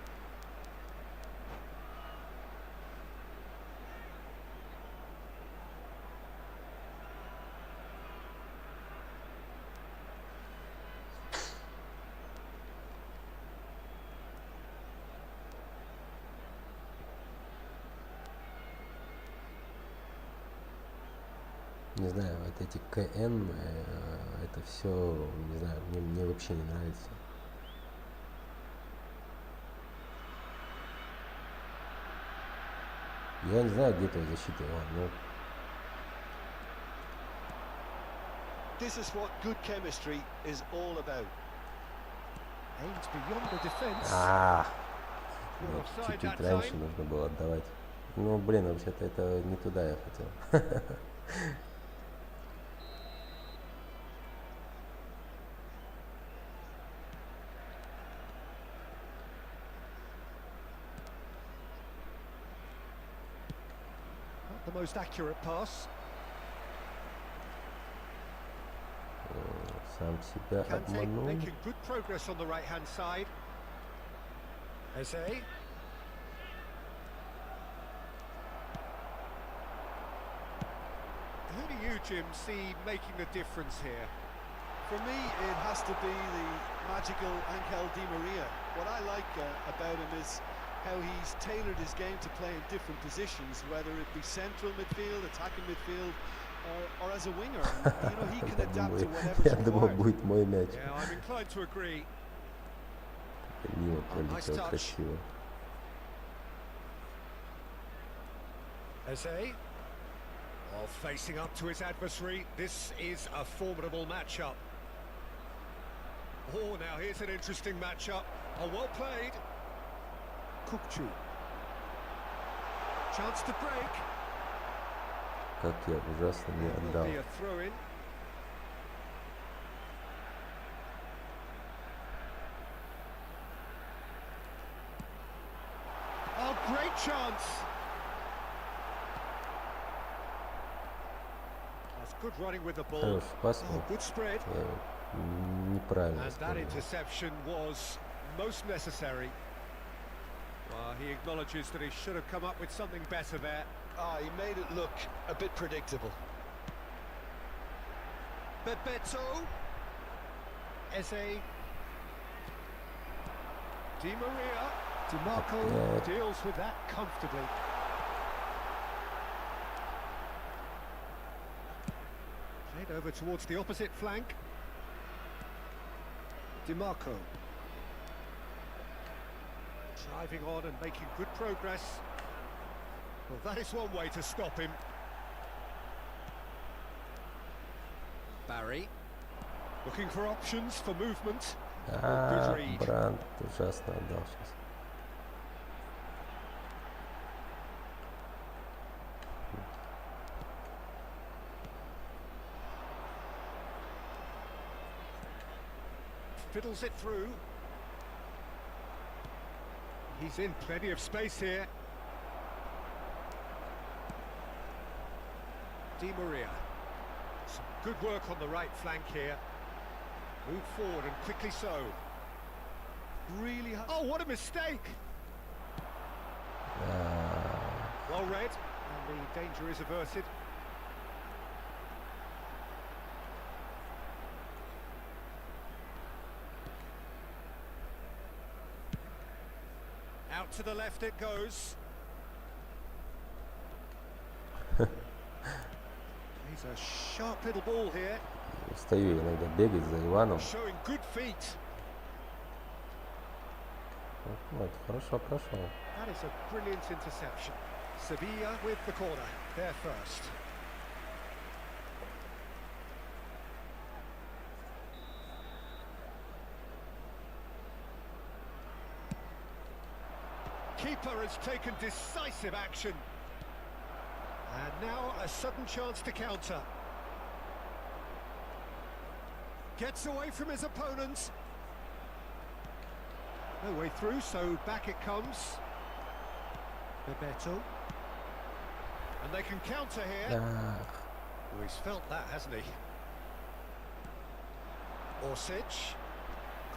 Не знаю, вот эти КН, это все, не знаю, мне вообще не нравится. Я не знаю, где твоя защита, но... This is what good chemistry is all about. Aims beyond the defence. Чуть-чуть раньше нужно было отдавать. Ну, блин, вообще-то это не туда я хотел. The most accurate pass. Сам себя обманул. Making good progress on the right-hand side. Eze. Who do you, Jim, see making the difference here? For me, it has to be the magical Angel Di Maria. What I like about him is how he's tailored his game to play in different positions, whether it be central midfield, attacking midfield, or as a winger. And, you know, he can adapt to whatever's Я думал, required. будет мой мяч. Yeah, I'm inclined to agree. Мимо Nice пролетел touch. красиво. Eze. Well, facing up to his adversary, this is a formidable matchup. Oh, now here's an interesting matchup. Oh, well played. Kukcu. Chance to break. Как я ужасно не Will отдал. be a throw-in. Oh, great chance. That's good running with the ball. Хороший пас, Oh, но good spread. неправильно And that исполнил. interception was most necessary. Well, he acknowledges that he should have come up with something better there. He made it look a bit predictable. Bebeto. Eze. Di Maria. DiMarco Yeah. deals with that comfortably. Played over towards the opposite flank. DiMarco. Driving on and making good progress. Well, that is one way to stop him. Barry. Looking for options for movement. Good read. Бранд ужасно отдал сейчас. Fiddles it through. He's in plenty of space here. Di Maria. Some good work on the right flank here. Move forward and quickly so. Really. Oh, what a mistake! Well read, and the danger is averted. Out to the left it goes. He's a sharp little ball here. Устаю иногда бегать за Иваном. Showing good feet. Вот, хорошо прошел. That is a brilliant interception. Sevilla with the corner. They're first. Keeper has taken decisive action. And now a sudden chance to counter. Gets away from his opponents. No way through, so back it comes. Bebeto. And they can counter here. Oh, he's felt that, hasn't he? Orsic.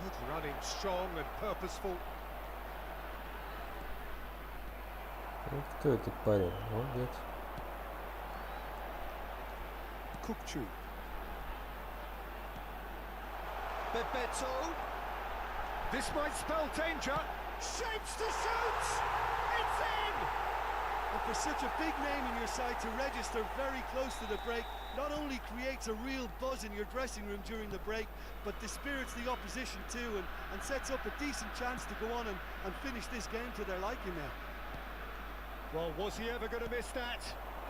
Good running, strong and purposeful. Вот кто этот парень? Молодец. Kukcu. Bebeto. This might spell danger. Shapes to shoot! It's in! And for such a big name in your side to register very close to the break, not only creates a real buzz in your dressing room during the break, but dispirits the opposition too, and sets up a decent chance to go on and finish this game to their liking now. Well, was he ever going to miss that?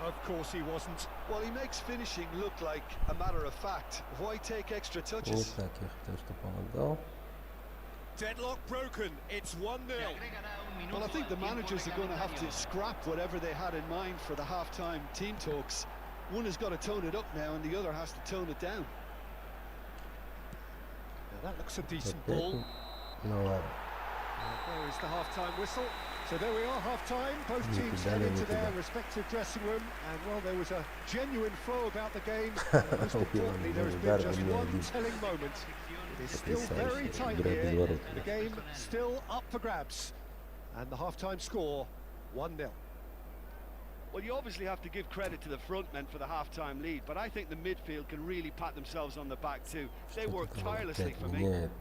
Of course he wasn't. Well, he makes finishing look like a matter of fact. Why take extra Не touches? так я хотел, чтобы он отдал. Deadlock broken. It's 1-0. Well, I think the managers are going to have to scrap whatever they had in mind for the half-time team talks. One has got to tone it up now, and the other has to tone it down. Now that looks a decent Опять ball. не- Ну ладно. There is the half-time whistle. So there we are, half-time. Both Не teams туда, head не into their туда. respective dressing room. And, well, there was a genuine flow about the game. And most importantly, there has been just one telling moment. It is still very tight here. The game still up for grabs. And the half-time score, 1-0. Well, you obviously have to give credit to the front men for the half-time lead, but I think the midfield can really pat themselves on the back too. They Что-то worked там он tirelessly опять for me. меняет,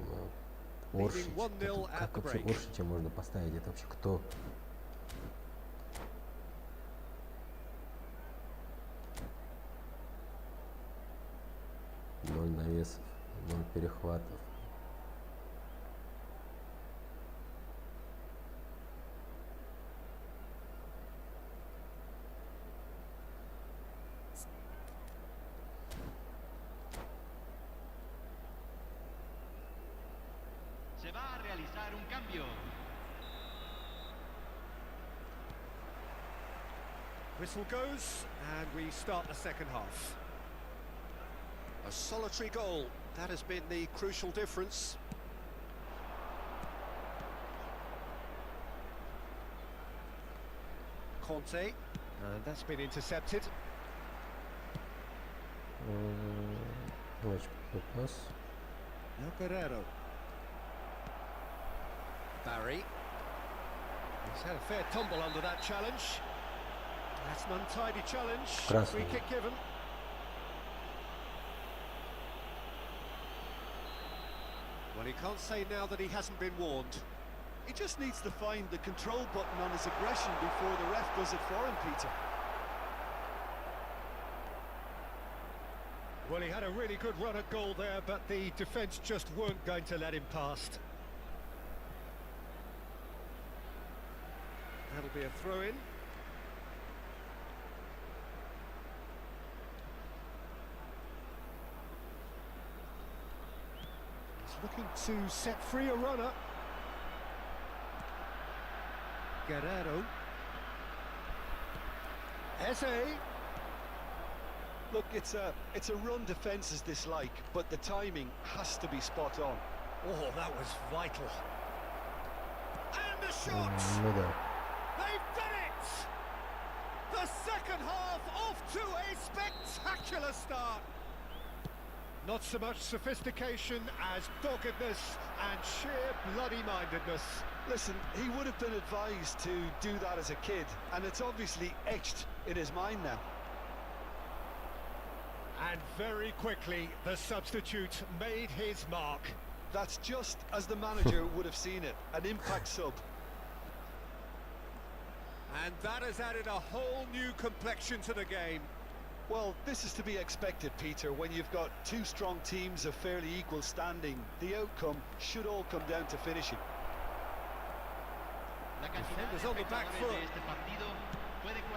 но Оршич. Leading 1-0 at Как the вообще break. Оршича можно поставить? Это вообще кто? Ноль навесов, 0 перехватов. Se va a realizar un cambio. Whistle goes, and we start the second half. A solitary goal, that has been the crucial difference. Conte, and that's been intercepted. Очень плохой пас. Now Guerrero. Barry. He's had a fair tumble under that challenge. That's an untidy challenge. Красный. Free kick given. Well, he can't say now that he hasn't been warned. He just needs to find the control button on his aggression before the ref does it for him, Peter. Well, he had a really good run at goal there, but the defence just weren't going to let him past. That'll be a throw-in. He's looking to set free a runner. Guerrero. Eze. Look, it's a run defence's dislike, but the timing has to be spot on. Oh, that was vital. And the shot! Ну да. They've done it! The second half off to a spectacular start. Not so much sophistication as doggedness and sheer bloody-mindedness. Listen, he would have been advised to do that as a kid, and it's obviously etched in his mind now. And very quickly, the substitute made his mark. That's just as the manager would have seen it, an impact sub. And that has added a whole new complexion to the game. Well, this is to be expected, Peter. When you've got two strong teams of fairly equal standing, the outcome should all come down to finishing. Defenders on the back foot.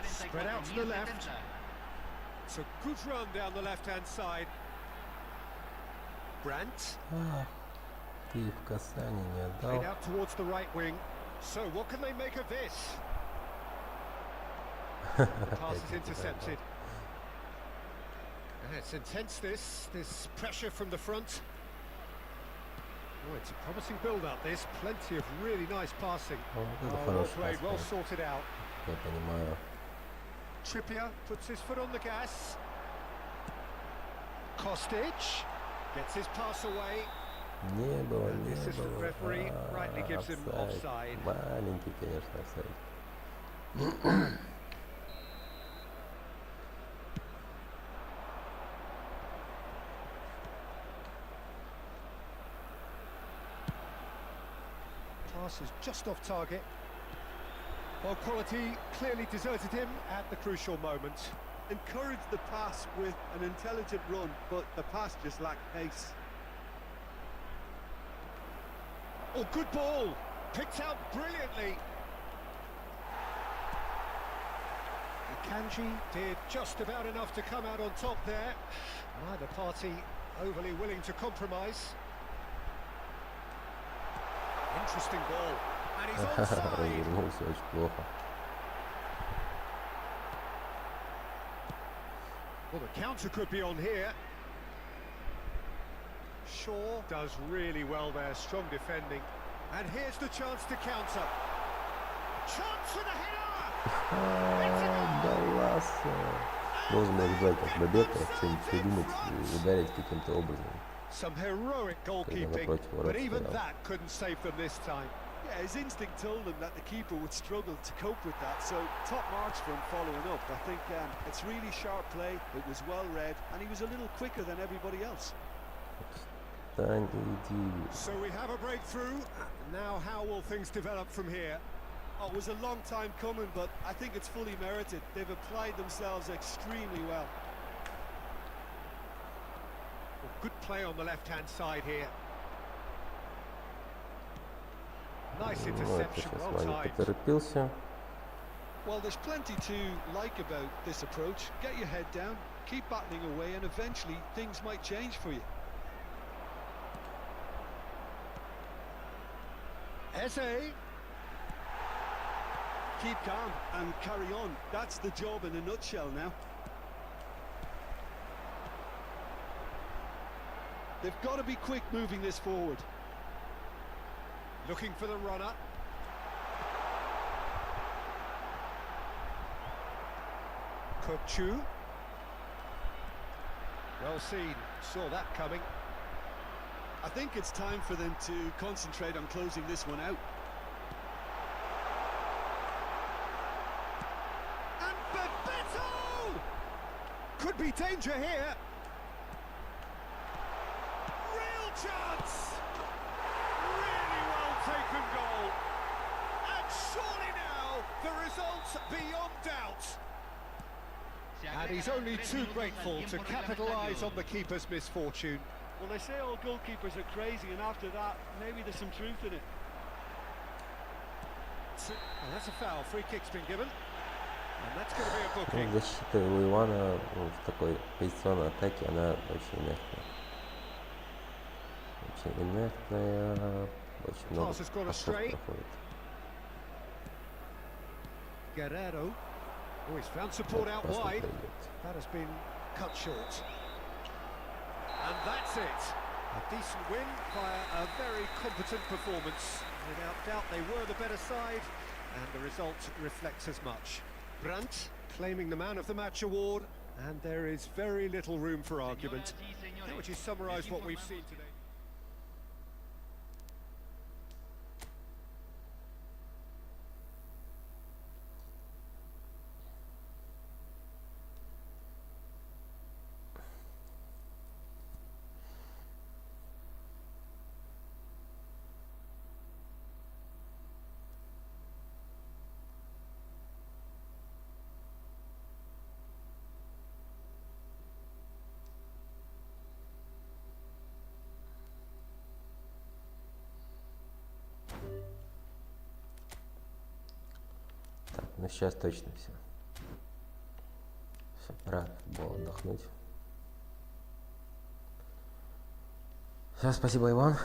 Spread out to the left. It's a good run down the left-hand side. Brandt. Ты в касание не Played отдал. out towards the right wing. So what can they make of this? The pass is intercepted. It's intense, this pressure from the front. Oh, it's a promising build-up, this. Plenty of really nice passing. Вот это Well хороший played, well пас. sorted out. Я понимаю. Trippier puts his foot on the gas. Kostic gets his pass away. Не было, And the не assistant было. referee rightly gives him offside. Маленький, конечно, офсайд. Pass is just off target. Well, quality clearly deserted him at the crucial moment. Encouraged the pass with an intelligent run, but the pass just lacked pace. Oh, good ball! Picked out brilliantly. Akanji did just about enough to come out on top there. Neither party overly willing to compromise. Interesting ball. And he's onside. Развернулся очень плохо. Well, the counter could be on here. Shaw does really well there, strong defending. And here's the chance to counter. Chance for the header! Баласа. Должен ожидать, как Бебека, что-нибудь придумать и ударить каким-то образом. Some heroic goalkeeping, but even that couldn't save them this time. Yeah, his instinct told him that the keeper would struggle to cope with that, so top marks for him following up. I think it's really sharp play, it was well read, and he was a little quicker than everybody else. Встань и иди. So we have a breakthrough. Now how will things develop from here? Oh, it was a long time coming, but I think it's fully merited. They've applied themselves extremely well. Well, good play on the left-hand side here. Nice Ну, это interception, сейчас well Ваня timed. поторопился. Well, there's plenty to like about this approach. Get your head down, keep battling away, and eventually things might change for you. Eze. Keep calm and carry on. That's the job in a nutshell now. They've got to be quick moving this forward. Looking for the runner. Kokchu. Well seen, saw that coming. I think it's time for them to concentrate on closing this one out. And Bebeto! Could be danger here. Real chance! Really well taken goal. And surely now the result's beyond doubt. And he's only too grateful to capitalise on the keeper's misfortune. Well, they say all goalkeepers are crazy, and after that, maybe there's some truth in it. And that's a foul. Free kick's been given. And that's going to be a Ну, booking. защита у Ивана в такой позиционной атаке, она очень инертная. Очень инертная, очень много Pass has gone пасов astray. проходит. Guerrero. Oh, he's found support out Опасно wide. пройдет. That has been cut short. And that's it. A decent win via a very competent performance. Without doubt, they were the better side, and the result reflects as much. Brandt claiming the Man of the Match award, and there is very little room for argument. How would you summarise what we've seen today? Так, ну сейчас точно все. Все, пора было отдохнуть. Все, спасибо, Иван.